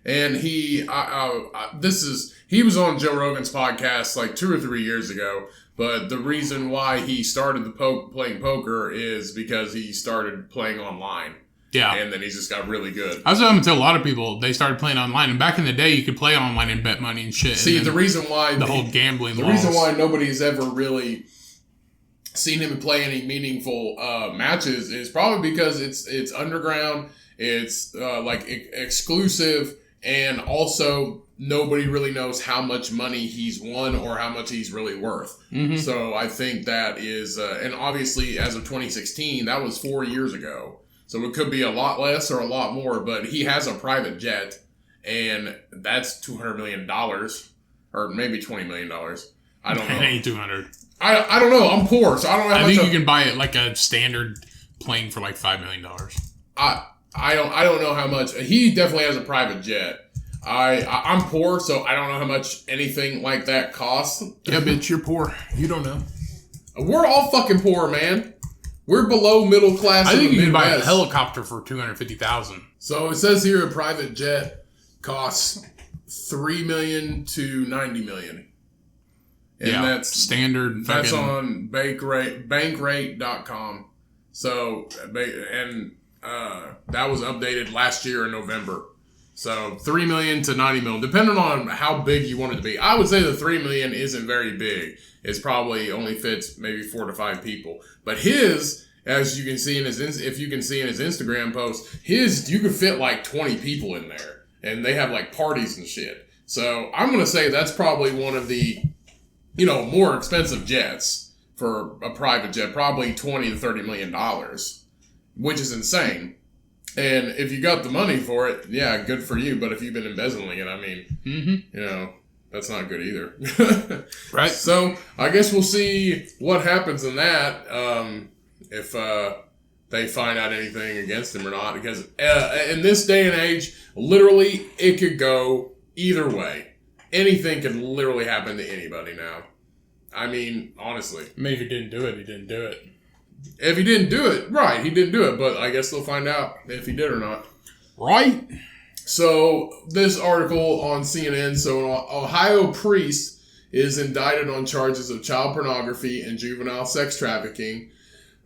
And he was on Joe Rogan's podcast like 2 or 3 years ago. But the reason why he started playing poker is because he started playing online. Yeah. And then he just got really good. I was going to tell a lot of people they started playing online. And back in the day, you could play online and bet money and shit. See, and the reason why... The whole gambling The reason why nobody's ever really seen him play any meaningful matches is probably because it's underground, it's exclusive, and also nobody really knows how much money he's won or how much he's really worth. Mm-hmm. So I think that is... and obviously, as of 2016, that was 4 years ago. So it could be a lot less or a lot more, but he has a private jet, and that's $200 million, or maybe $20 million. I don't know. It ain't 200. I don't know. I'm poor, so I don't know how much. I think you can buy it like a standard plane for like $5 million. I don't know how much. He definitely has a private jet. I'm poor, so I don't know how much anything like that costs. Yeah, bitch, you're poor. You don't know. We're all fucking poor, man. We're below middle class. I think you can buy a helicopter for $250,000. So it says here a private jet costs $3 million to $90 million. And that's standard. That's on bankrate.com. So, and that was updated last year in November. So $3 million to $90 million, depending on how big you want it to be. I would say the $3 million isn't very big. It's probably only fits maybe 4 to 5 people. But his, as you can see in his, if you can see in his Instagram post, you could fit like 20 people in there, and they have like parties and shit. So I'm gonna say that's probably one of the, more expensive jets for a private jet, probably $20 to $30 million, which is insane. And if you got the money for it, yeah, good for you. But if you've been embezzling it, I mean, that's not good either. Right. So I guess we'll see what happens in that, if they find out anything against him or not. Because in this day and age, literally, it could go either way. Anything could literally happen to anybody now. I mean, honestly. I mean, if he didn't do it, he didn't do it. If he didn't do it, right, he didn't do it. But I guess they'll find out if he did or not. Right. So, this article on CNN, so an Ohio priest is indicted on charges of child pornography and juvenile sex trafficking.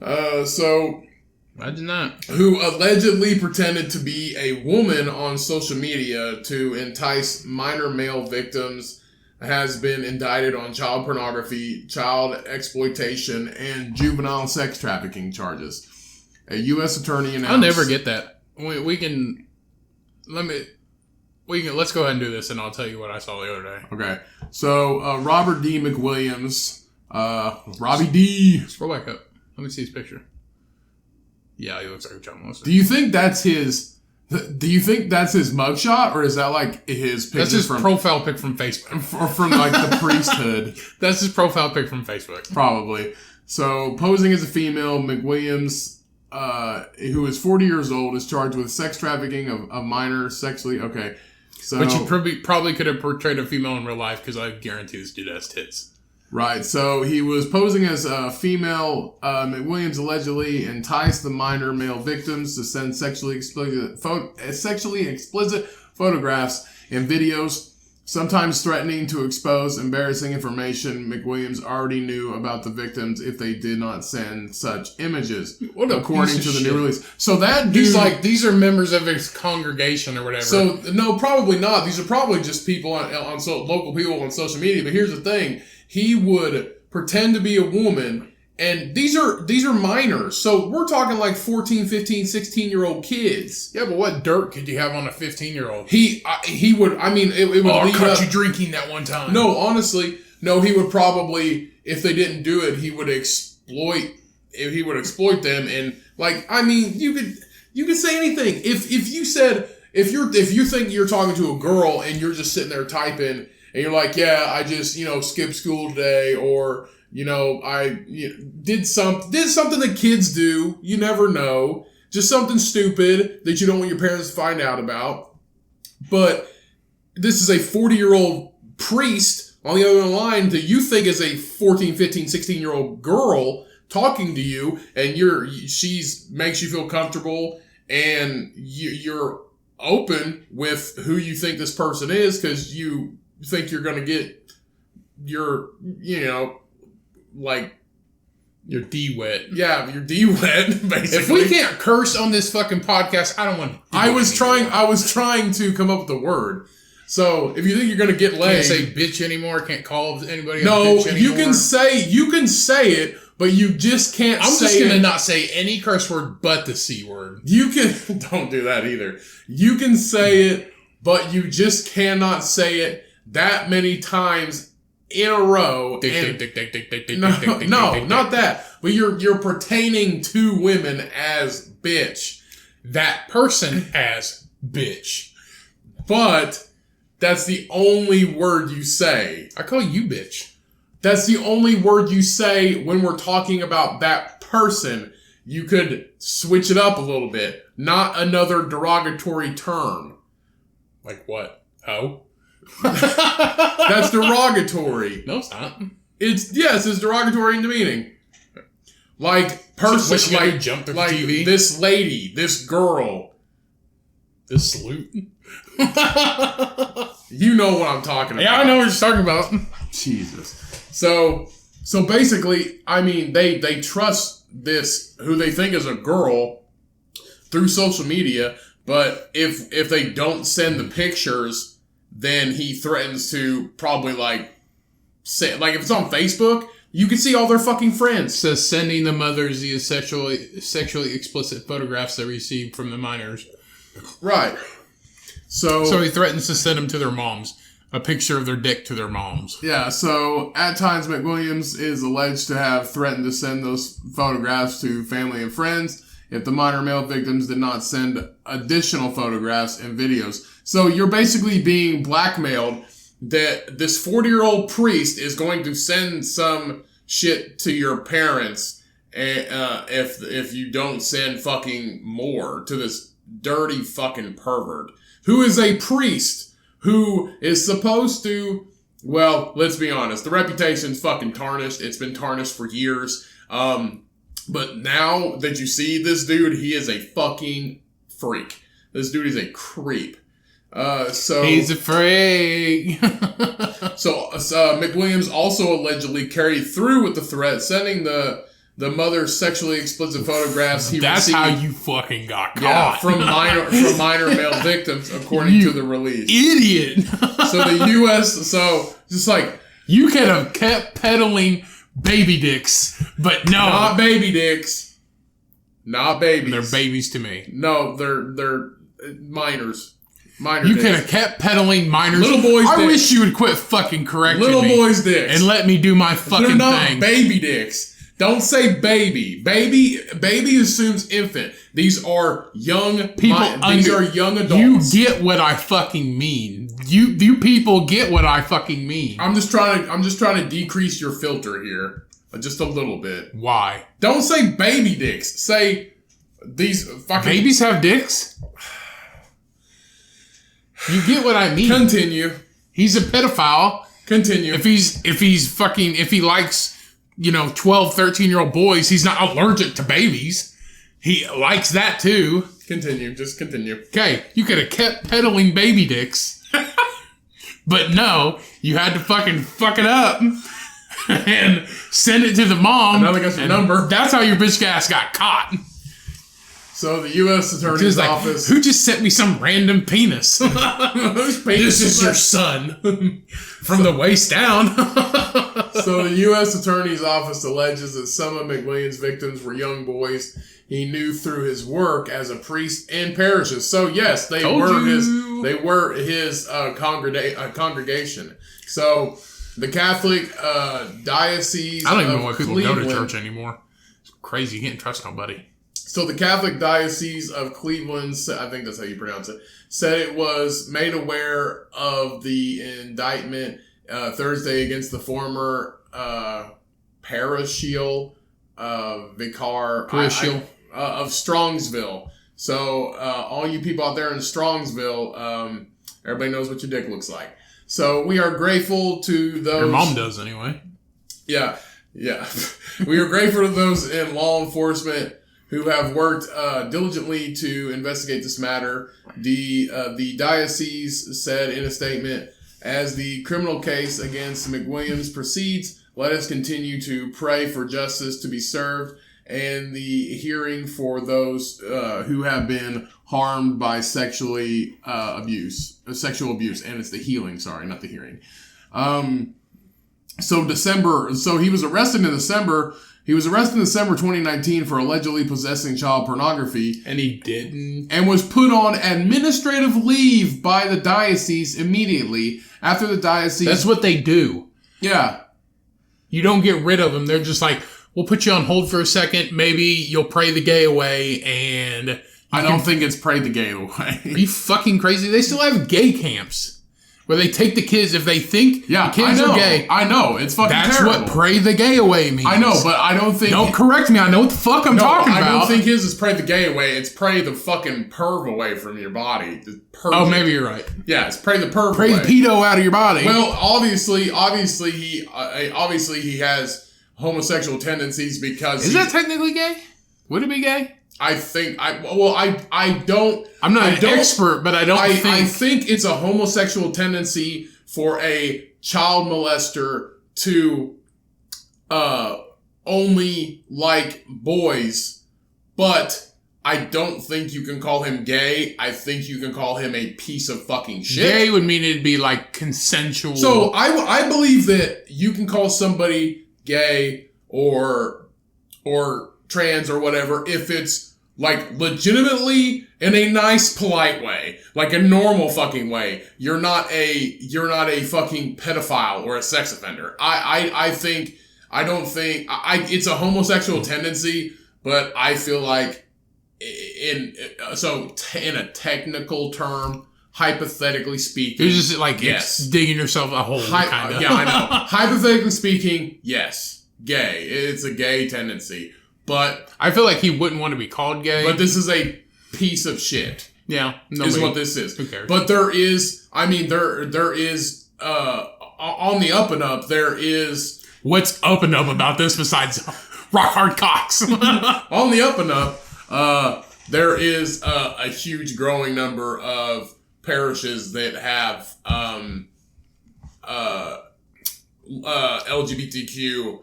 Imagine that. Who allegedly pretended to be a woman on social media to entice minor male victims, has been indicted on child pornography, child exploitation, and juvenile sex trafficking charges. A U.S. attorney announced... I'll never get that. Let's go ahead and do this, and I'll tell you what I saw the other day. Okay. So, Robert D. McWilliams, Robbie D. Scroll back up. Let me see his picture. Yeah, he looks like a John Wilson. Do you think that's his Do you think that's his mugshot, or is that like his picture? That's his profile pic from Facebook. Or from like the priesthood? That's his profile pic from Facebook. Probably. So, posing as a female, McWilliams, who is 40 years old, is charged with sex trafficking of minors sexually. Okay. So, but you probably could have portrayed a female in real life, because I guarantee this dude has tits. Right, so he was posing as a female. McWilliams allegedly enticed the minor male victims to send sexually explicit photographs and videos, sometimes threatening to expose embarrassing information McWilliams already knew about the victims if they did not send such images, according to the new release. So that dude... He's like, these are members of his congregation or whatever. So, no, probably not. These are probably just people on local people on social media, but here's the thing. He would pretend to be a woman, and these are minors. So we're talking like 14, 15, 16-year-old kids. Yeah, but what dirt could you have on a 15-year-old? He would, I mean, it would lead up... you drinking that one time. No, honestly, no, he would probably, if they didn't do it, he would exploit them. And, like, I mean, you could say anything. If you think you're talking to a girl and you're just sitting there typing, and you're like, yeah, I just, skipped school today, or, I did something that kids do. You never know. Just something stupid that you don't want your parents to find out about. But this is a 40-year-old priest on the other line that you think is a 14, 15, 16-year-old girl talking to you, and she's makes you feel comfortable, and you're open with who you think this person is, because you think you're going to get your D wet. Yeah, your D wet, basically. If we can't curse on this fucking podcast, I don't want to. I was trying to come up with a word. So if you think you're going to get laid, can't say bitch anymore. Can't call anybody. No, a bitch anymore. you can say it, but you just can't. I'm just going to not say any curse word but the C word. You can don't do that either. You can say it, but you just cannot say it that many times in a row. No, not that. But you're pertaining to women as bitch. That person as bitch. But that's the only word you say. I call you bitch. That's the only word you say when we're talking about that person. You could switch it up a little bit. Not another derogatory term. Like what? Oh? That's derogatory. No, it's not. It's derogatory in demeaning. Like person, like jump through like TV? This lady, this girl, this salute. You know what I'm talking about. Yeah, I know what you're talking about. Jesus. So basically, I mean, they trust this who they think is a girl through social media, but if they don't send the pictures, then he threatens to probably say, if it's on Facebook, you can see all their fucking friends. So sending the mothers the sexually explicit photographs they received from the minors. Right. So he threatens to send them to their moms. A picture of their dick to their moms. Yeah, so at times McWilliams is alleged to have threatened to send those photographs to family and friends if the minor male victims did not send additional photographs and videos. So you're basically being blackmailed that this 40-year-old priest is going to send some shit to your parents if you don't send fucking more to this dirty fucking pervert who is a priest who is supposed to, well, let's be honest, the reputation's fucking tarnished. It's been tarnished for years. But now that you see this dude, he is a fucking freak. This dude is a creep. He's a freak. So McWilliams also allegedly carried through with the threat, sending the mother's sexually explicit photographs he That's received. how you fucking got caught. Yeah, from minor male victims, according to the release. Idiot. So the U.S. So just like you could have kept peddling baby dicks, but no, not baby dicks, not babies. They're babies to me. No, they're minors. Minor you dicks. could have kept peddling minors. Little boys' I dicks. wish you would quit fucking correcting Little me. boys' dicks. And let me do my fucking thing. They're not thing. baby dicks. Don't say baby. Baby assumes infant. These are young people. These are young adults. You get what I fucking mean. You people get what I fucking mean. I'm just trying to decrease your filter here, just a little bit. Why? Don't say baby dicks. Say these fucking babies have dicks. You get what I mean. Continue. He's a pedophile. Continue. If he likes, 12, 13-year-old boys, he's not allergic to babies. He likes that too. Continue. Just continue. Okay, you could have kept peddling baby dicks. But no, you had to fucking fuck it up and send it to the mom. Now they got your number. That's how your bitch ass got caught. So the U.S. Attorney's Office... Who just sent me some random penis? Whose penis is your son. From the waist down. So the U.S. Attorney's Office alleges that some of McWilliams' victims were young boys he knew through his work as a priest in parishes. So yes, they were his congregation. So the Catholic diocese. I don't even know why of people Cleveland, go to church anymore. It's crazy. You can't trust nobody. So the Catholic Diocese of Cleveland, I think that's how you pronounce it, said it was made aware of the indictment Thursday against the former parochial vicar of Strongsville. So all you people out there in Strongsville, everybody knows what your dick looks like. So we are grateful to those... Your mom does anyway. Yeah. We are grateful to those in law enforcement who have worked diligently to investigate this matter. The diocese said in a statement, as the criminal case against McWilliams proceeds, let us continue to pray for justice to be served and the hearing for those who have been harmed by sexual abuse. And it's the healing, sorry, not the hearing. So he was arrested in December. He was arrested in December 2019 for allegedly possessing child pornography. And he didn't. And was put on administrative leave by the diocese immediately after the diocese... That's what they do. Yeah. You don't get rid of them. They're just like, we'll put you on hold for a second. Maybe you'll pray the gay away and... I don't think it's pray the gay away. Are you fucking crazy? They still have gay camps. Where they take the kids, if they think the kids are gay. I know. It's fucking That's terrible. what pray the gay away means. I know, but I don't think... Don't correct me. I know what the fuck I'm talking about. I don't think his is pray the gay away. It's pray the fucking perv away from your body. Oh, maybe you're right. Yeah, it's pray the perv away. Pray the pedo out of your body. Well, obviously he has homosexual tendencies because... Is that technically gay? Would it be gay? I think I don't. I'm not an expert, but I think it's a homosexual tendency for a child molester to only like boys, but I don't think you can call him gay. I think you can call him a piece of fucking shit. Gay would mean it'd be like consensual. So I believe that you can call somebody gay or trans or whatever if it's like legitimately in a nice polite way, like a normal fucking way. You're not a fucking pedophile or a sex offender. It's a homosexual tendency, but I feel like in a technical term, hypothetically speaking, you're just like digging yourself a hole. Kind of. Yeah, I know. Hypothetically speaking, yes, gay. It's a gay tendency. But I feel like he wouldn't want to be called gay. But this is a piece of shit. Yeah. Is what this is. Who cares? But there is on the up and up, there is... What's up and up about this besides rock hard cocks? On the up and up, there is a huge growing number of parishes that have LGBTQ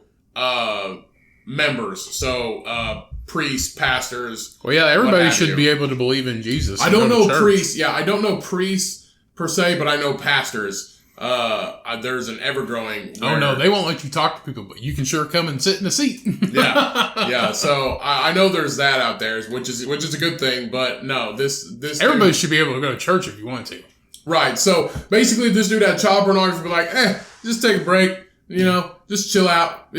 members, so priests, pastors. Well, yeah, everybody should be able to believe in Jesus. I don't know priests. Yeah, I don't know priests per se, but I know pastors. There's an ever-growing... Oh, no, they won't let you talk to people, but you can sure come and sit in a seat. Yeah. So I know there's that out there, which is a good thing, but no, this everybody should be able to go to church if you want to. Right. So basically, this dude had child pornography, like, just take a break, just chill out.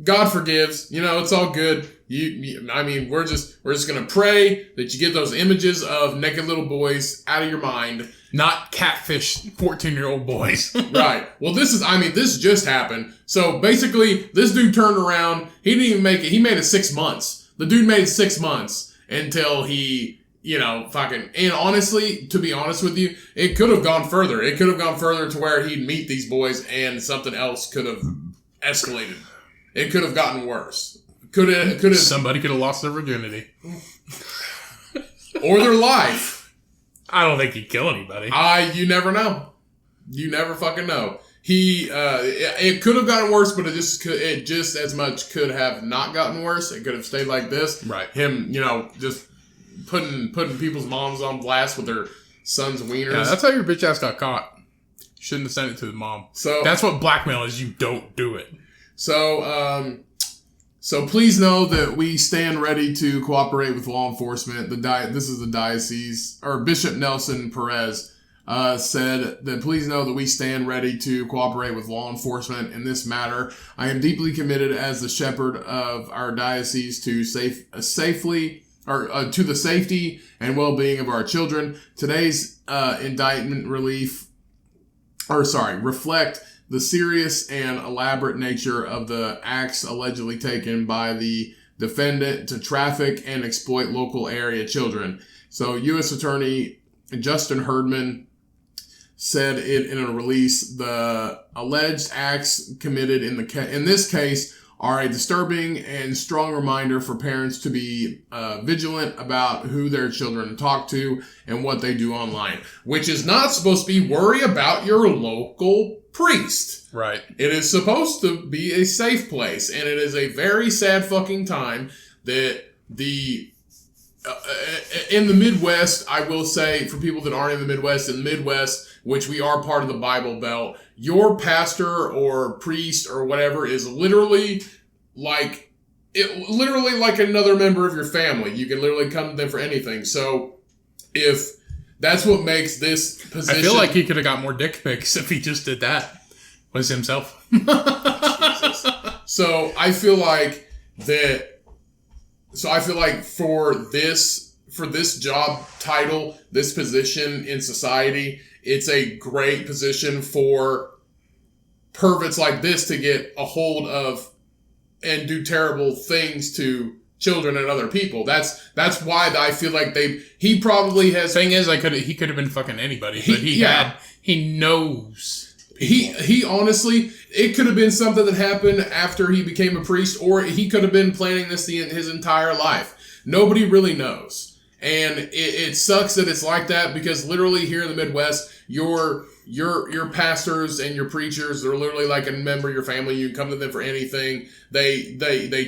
God forgives, it's all good. I mean, we're just gonna pray that you get those images of naked little boys out of your mind. Not catfish 14-year-old boys. Right. Well, this just happened. So basically, this dude turned around. He didn't even make it. He made it 6 months. The dude made it 6 months until he, fucking. And honestly, to be honest with you, it could have gone further. It could have gone further to where he'd meet these boys and something else could have escalated. It could have gotten worse. Could have. Somebody could have lost their virginity. Or their life. I don't think he'd kill anybody. You never know. You never fucking know. It could have gotten worse, but it just as much could have not gotten worse. It could have stayed like this. Right. Him, just putting people's moms on blast with their sons' wieners. Yeah, that's how your bitch ass got caught. Shouldn't have sent it to the mom. So that's what blackmail is. You don't do it. So please know that we stand ready to cooperate with law enforcement. This is the diocese, or Bishop Nelson Perez said that please know that we stand ready to cooperate with law enforcement in this matter. I am deeply committed as the shepherd of our diocese to the safety and well-being of our children. Today's indictment reflect the serious and elaborate nature of the acts allegedly taken by the defendant to traffic and exploit local area children. So U.S. Attorney Justin Herdman said it in a release, the alleged acts committed in this case are a disturbing and strong reminder for parents to be vigilant about who their children talk to and what they do online, which is not supposed to be worry about your local priest. Right. It is supposed to be a safe place, and it is a very sad fucking time that in the Midwest, I will say, for people that aren't in the Midwest, which we are part of the Bible Belt, your pastor or priest or whatever is literally like another member of your family. You can literally come to them for anything. So if that's what makes this position... I feel like he could have got more dick pics if he just did that. Was himself. So I feel like for this job title, this position in society, it's a great position for perverts like this to get a hold of and do terrible things to children and other people. That's why I feel like he probably has... Thing is, he could have been fucking anybody, but he knows. He honestly, it could have been something that happened after he became a priest, or he could have been planning this his entire life. Nobody really knows. And it sucks that it's like that, because literally here in the Midwest, your pastors and your preachers, they're literally like a member of your family. You can come to them for anything. They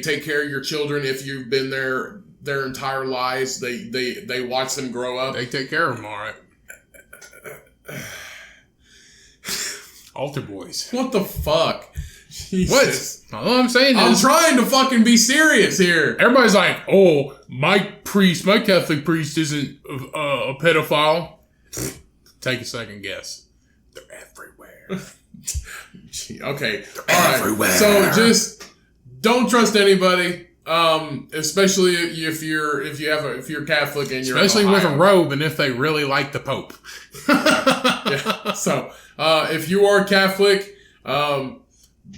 take care of your children if you've been there their entire lives. They watch them grow up. They take care of them all right. Altar boys. What the fuck? Jesus. What? All I'm saying is... I'm trying to fucking be serious here. Everybody's like, oh, my Catholic priest isn't a pedophile. Take a second guess. They're everywhere. Okay. All right. Everywhere. So just don't trust anybody. Especially if you're Catholic and you're especially with a robe, and if they really like the Pope. Yeah. So if you are Catholic,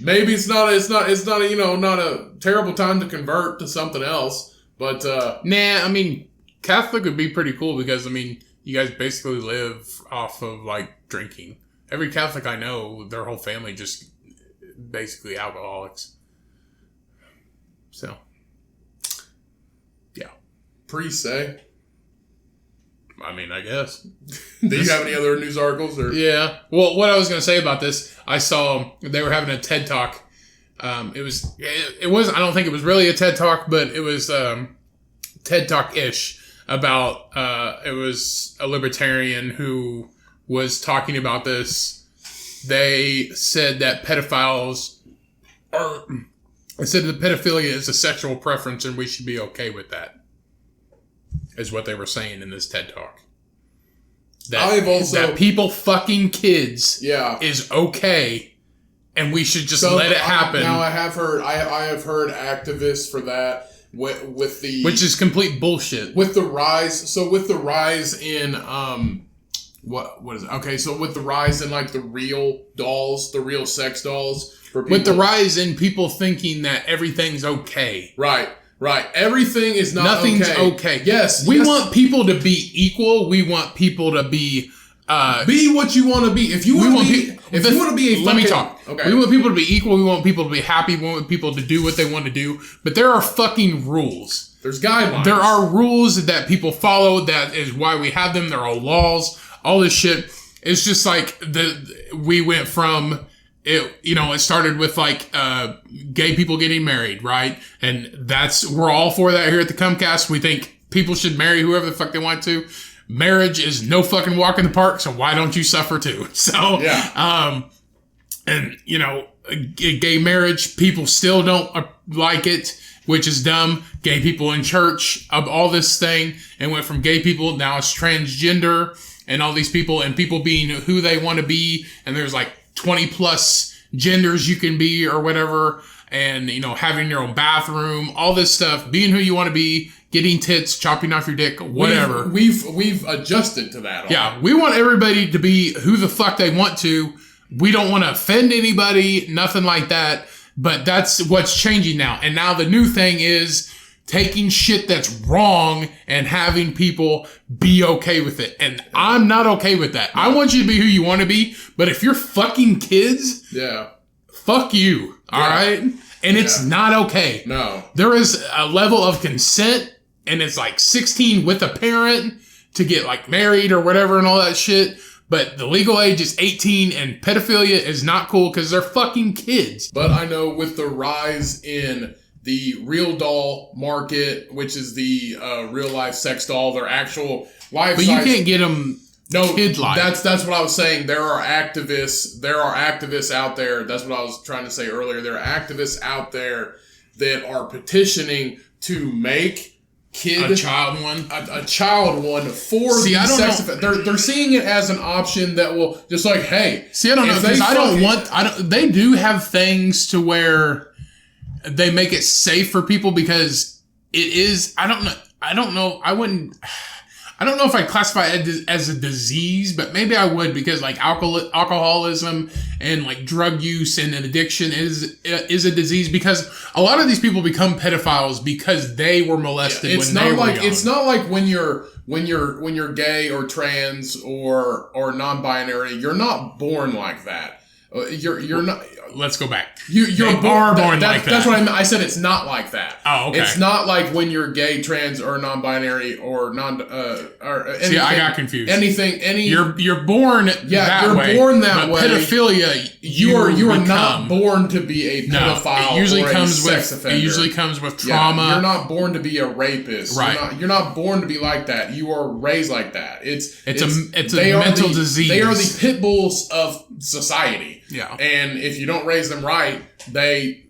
maybe it's not a terrible time to convert to something else. But nah, I mean, Catholic would be pretty cool, because I mean, you guys basically live off of like drinking. Every Catholic I know, their whole family just basically alcoholics. So. Yeah. Priests, eh? I mean, I guess. Do you have any other news articles? Or? Yeah. Well, what I was going to say about this, I saw they were having a TED Talk. It was, I don't think it was really a TED Talk, but it was TED Talk-ish about, it was a libertarian who was talking about this. They said that pedophiles said that pedophilia is a sexual preference and we should be okay with that. Is what they were saying in this TED Talk. That people fucking kids is okay, and we should just let it happen. Now I have heard activists for that. with the which is complete bullshit. With the rise in what is it? Okay, so with the rise in like the real dolls, the real sex dolls, for people, with the rise in people thinking that everything's okay. Right. Everything is not Nothing's okay. Yes. We want people to be equal. We want people to be what you want to be. If you want to be, you want to be a fucking, let me talk. Okay. We want people to be equal. We want people to be happy. We want people to do what they want to do. But there are fucking rules. There's guidelines. There are rules that people follow. That is why we have them. There are laws. All this shit. It's just like we went from it. You know, it started with like gay people getting married, right? And we're all for that here at the Cummcast. We think people should marry whoever the fuck they want to. Marriage is no fucking walk in the park, so why don't you suffer too? So, yeah. And you know, gay marriage, people still don't like it, which is dumb. Gay people in church, all this thing, and went from gay people, now it's transgender, and all these people, and people being who they want to be, and there's like 20 plus genders you can be or whatever, and you know, having your own bathroom, all this stuff, being who you want to be, getting tits, chopping off your dick, whatever. We've adjusted to that. Yeah, we want everybody to be who the fuck they want to. We don't want to offend anybody, nothing like that. But that's what's changing now. And now the new thing is taking shit that's wrong and having people be okay with it. And I'm not okay with that. I want you to be who you want to be. But if you're fucking kids, fuck you. All right? And it's not okay. No. There is a level of consent, and it's like 16 with a parent to get like married or whatever and all that shit. But the legal age is 18, and pedophilia is not cool because they're fucking kids. But I know with the rise in the real doll market, which is the real life sex doll, their actual life. But you can't get them kid life. That's what I was saying. There are activists out there. That's what I was trying to say earlier. There are activists out there that are petitioning to make a child one for these sex offenders. They're seeing it as an option that will just like, hey. See, I don't know, because they do have things to where they make it safe for people, because it is, I don't know if I'd classify it as a disease, but maybe I would, because like alcoholism and like drug use and an addiction is a disease, because a lot of these people become pedophiles because they were molested when they were young. It's not like when you're gay or trans or non-binary, you're not born like that. You're not. Let's go back. You're born like that. That's what I meant. I said it's not like that. Oh, okay. It's not like when you're gay, trans, or non-binary or or anything. See, I got confused. You're born that way. You're born that way. Pedophilia, you are not born to be a pedophile. It usually or comes a sex offender. It usually comes with trauma. Yeah, you're not born to be a rapist. Right. You're not born to be like that. You are raised like that. It's a mental disease. They are the pit bulls of society. Yeah. And if you don't raise them right, they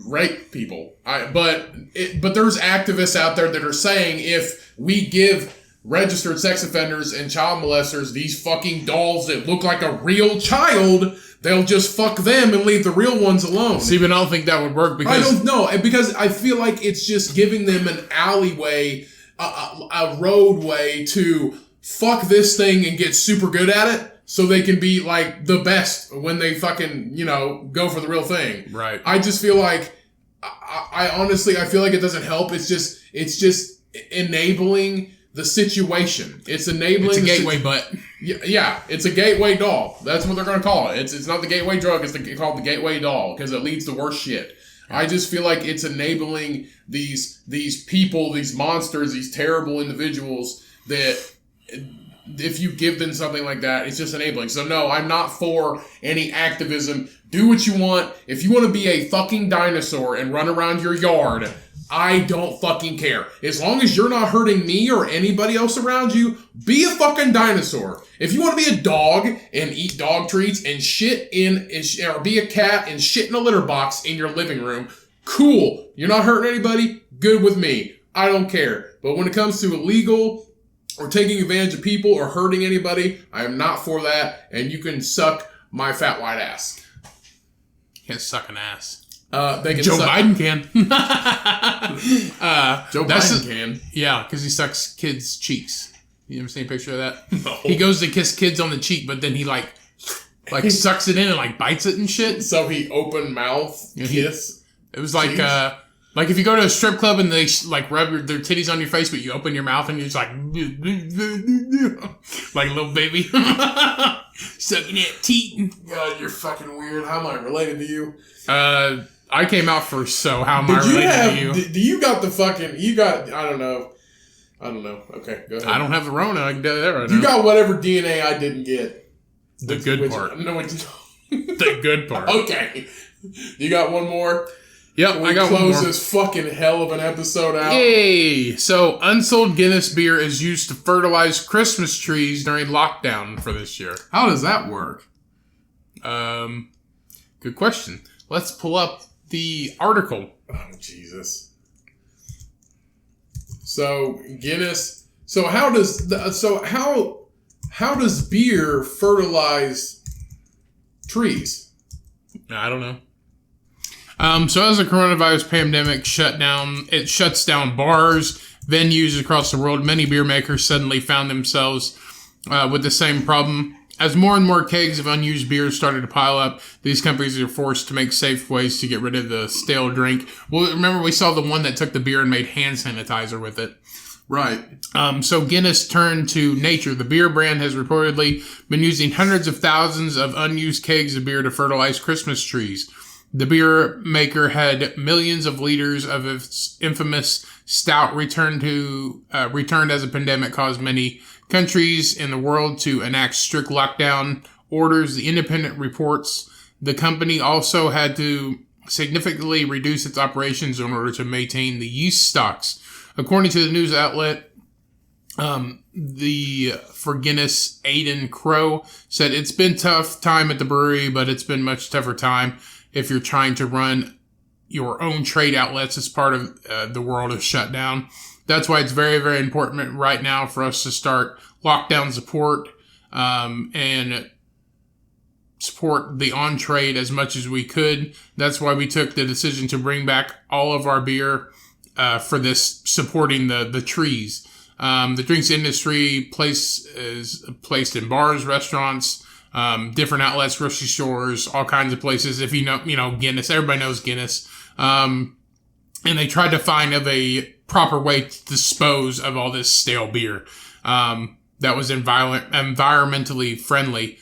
rape people. But there's activists out there that are saying if we give registered sex offenders and child molesters these fucking dolls that look like a real child, they'll just fuck them and leave the real ones alone. See, but I don't think that would work, because I don't know, because I feel like it's just giving them an alleyway, a roadway to fuck this thing and get super good at it, so they can be like the best when they fucking, go for the real thing. Right. I just feel like, I honestly feel like it doesn't help. It's just enabling the situation. It's enabling. It's a gateway butt. Yeah, it's a gateway doll. That's what they're going to call it. It's not the gateway drug. It's called the gateway doll, because it leads to worse shit. I just feel like it's enabling these people, these monsters, these terrible individuals that, if you give them something like that, it's just enabling. So no, I'm not for any activism. Do what you want. If you want to be a fucking dinosaur and run around your yard, I don't fucking care. As long as you're not hurting me or anybody else around you, be a fucking dinosaur. If you want to be a dog and eat dog treats and or be a cat and shit in a litter box in your living room, cool. You're not hurting anybody, good with me. I don't care. But when it comes to illegal or taking advantage of people or hurting anybody, I am not for that, and you can suck my fat white ass. You can't suck an ass. They can Joe suck. Biden can. Joe Biden can. Yeah, because he sucks kids' cheeks. You ever seen a picture of that? No. He goes to kiss kids on the cheek, but then he like sucks it in and like bites it and shit. So he open mouth kiss. It was like if you go to a strip club and they like rub their titties on your face, but you open your mouth and you're just like like a little baby sucking that teat. God, you're fucking weird. How am I related to you? I came out first, so how am I related to you? Do you got the fucking? You got? I don't know. Okay, go ahead. I don't have the Rona. I can tell you that right now. You got whatever DNA I didn't get. The good part. No, it's the good part. Okay. You got one more? Yep, I got one more. Close this fucking hell of an episode out. Yay! So, unsold Guinness beer is used to fertilize Christmas trees during lockdown for this year. How does that work? Good question. Let's pull up the article. Oh, Jesus. So, Guinness... So, how does beer fertilize trees? I don't know. So as the coronavirus pandemic shuts down bars, venues across the world, many beer makers suddenly found themselves with the same problem. As more and more kegs of unused beer started to pile up, these companies are forced to make safe ways to get rid of the stale drink. Well, remember we saw the one that took the beer and made hand sanitizer with it. Right. So Guinness turned to nature. The beer brand has reportedly been using hundreds of thousands of unused kegs of beer to fertilize Christmas trees. The beer maker had millions of liters of its infamous stout returned as a pandemic caused many countries in the world to enact strict lockdown orders. The Independent reports the company also had to significantly reduce its operations in order to maintain the yeast stocks. According to the news outlet, for Guinness, Aidan Crow said it's been tough time at the brewery, but it's been much tougher time if you're trying to run your own trade outlets as part of the world is shut down. That's why it's very, very important right now for us to start lockdown support and support the on-trade as much as we could. That's why we took the decision to bring back all of our beer for this supporting the trees. The drinks industry is placed in bars, restaurants, different outlets, grocery stores, all kinds of places. If you know Guinness, everybody knows Guinness. And they tried to find a proper way to dispose of all this stale beer that was environmentally friendly.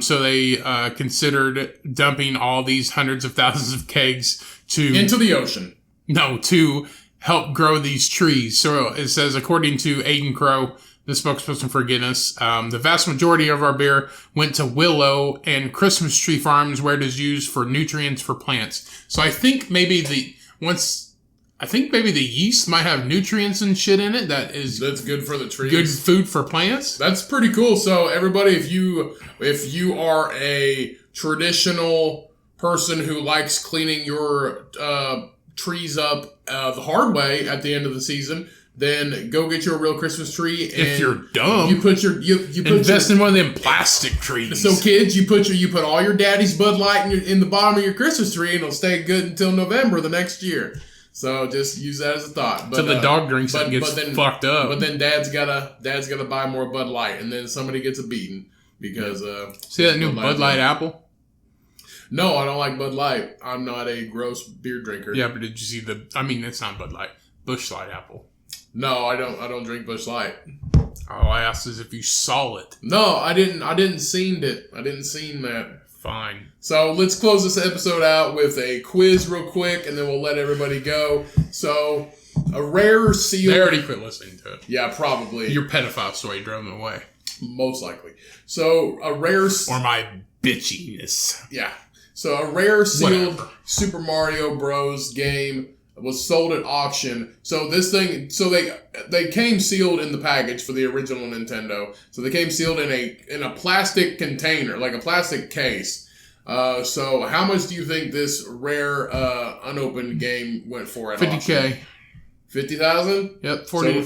So they considered dumping all these hundreds of thousands of kegs into the ocean. No, to help grow these trees. So it says, according to Aidan Crow, the spokesperson for Guinness, the vast majority of our beer went to willow and Christmas tree farms where it is used for nutrients for plants. So I think maybe the yeast might have nutrients and shit in it that's good for the trees. Good food for plants. That's pretty cool. So everybody, if you are a traditional person who likes cleaning your trees up the hard way at the end of the season, then go get you a real Christmas tree. And if you're dumb, you invest in one of them plastic trees. So kids, you put all your daddy's Bud Light in the bottom of your Christmas tree, and it'll stay good until November the next year. So just use that as a thought. But, so the dog drinks it and gets fucked up. But then dad's gotta buy more Bud Light, and then somebody gets a beating because see that new Bud Light apple? No, I don't like Bud Light. I'm not a gross beer drinker. Yeah, but did you see it's not Bud Light. Busch Light apple. No, I don't drink Busch Light. All I asked is if you saw it. No, I didn't seen it. I didn't seen that. Fine. So let's close this episode out with a quiz real quick, and then we'll let everybody go. So, a rare sealed... They already quit listening to it. Yeah, probably. Your pedophile story drove them away. Most likely. So, a rare... Or my bitchiness. Yeah. So, a rare sealed Super Mario Bros. Game was sold at auction. So, this thing... So, they came sealed in the package for the original Nintendo. So, they came sealed in a plastic container, like a plastic case. So, how much do you think this rare unopened game went for at $50K. auction? 50,000? Yep, 40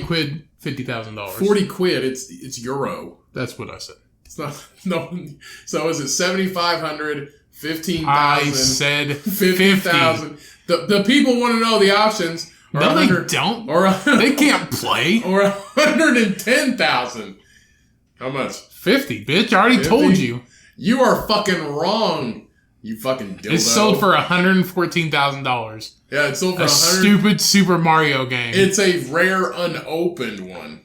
quid, $50,000. 40 quid, it's euro. That's what I said. It's not, no. So is it 7,500, 15,000. I said 50,000. The people want to know the options. No, they don't. Or they can't play. Or 110,000. How much? 50, bitch. I already 50? told you. You are fucking wrong. You fucking dildo. It's sold for $114,000. Yeah, it's sold for a stupid Super Mario game. It's a rare unopened one.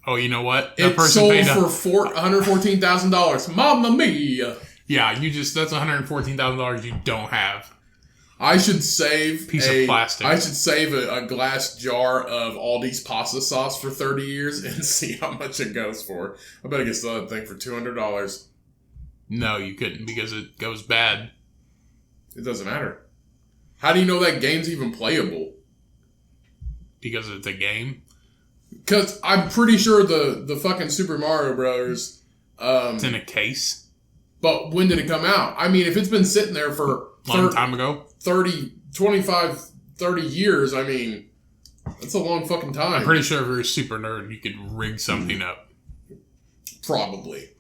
Oh, you know what? It's sold for $114,000. Mamma mia! Yeah, that's $114,000 you don't have. I should save of plastic. I should save a glass jar of Aldi's pasta sauce for 30 years and see how much it goes for. I bet I could sell that thing for $200. No, you couldn't because it goes bad. It doesn't matter. How do you know that game's even playable? Because it's a game? Because I'm pretty sure the fucking Super Mario Brothers... it's in a case? But when did it come out? I mean, if it's been sitting there for... Long time ago? 30 years, I mean, that's a long fucking time. I'm pretty sure if you're a super nerd, you could rig something up. Probably.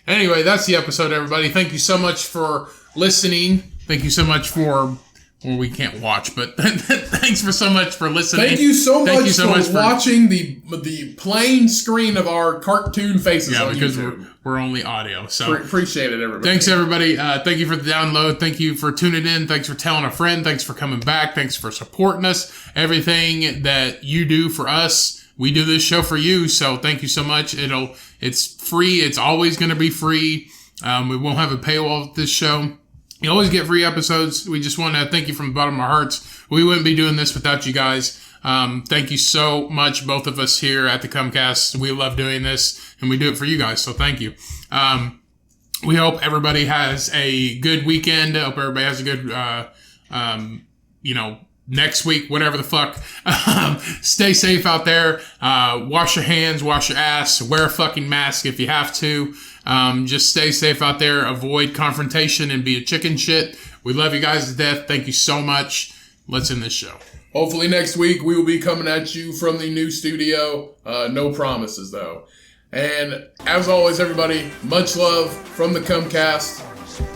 Anyway, that's the episode, everybody. Thank you so much for listening. Thank you so much for... Well, we can't watch, but thanks for so much for listening. Thank you so much for watching the plain screen of our cartoon faces on YouTube. Yeah, because we're only audio. So appreciate it, everybody. Thanks, everybody. Thank you for the download. Thank you for tuning in. Thanks for telling a friend. Thanks for coming back. Thanks for supporting us. Everything that you do for us, we do this show for you. So thank you so much. It's free. It's always going to be free. We won't have a paywall with this show. You always get free episodes. We just want to thank you from the bottom of our hearts. We wouldn't be doing this without you guys. Thank you so much, both of us here at the Cummcast. We love doing this, and we do it for you guys, so thank you. We hope everybody has a good weekend. I hope everybody has a good, next week, whatever the fuck. Stay safe out there. Wash your hands, wash your ass, wear a fucking mask if you have to. Just stay safe out there. Avoid confrontation and be a chicken shit. We love you guys to death. Thank you so much. Let's end this show. Hopefully next week we will be coming at you from the new studio. No promises though. And as always, everybody, much love from the Cummcast.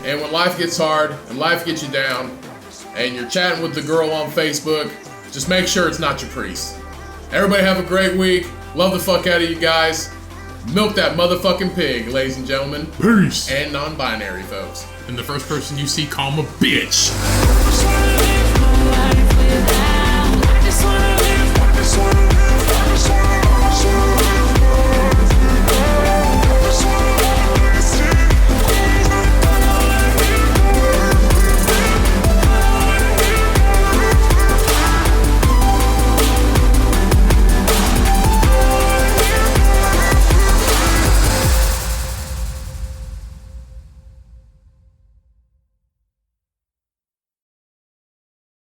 And when life gets hard and life gets you down and you're chatting with the girl on Facebook, just make sure it's not your priest. Everybody have a great week. Love the fuck out of you guys. Milk that motherfucking pig, ladies and gentlemen. Peace. And non-binary folks. And the first person you see, call him a bitch.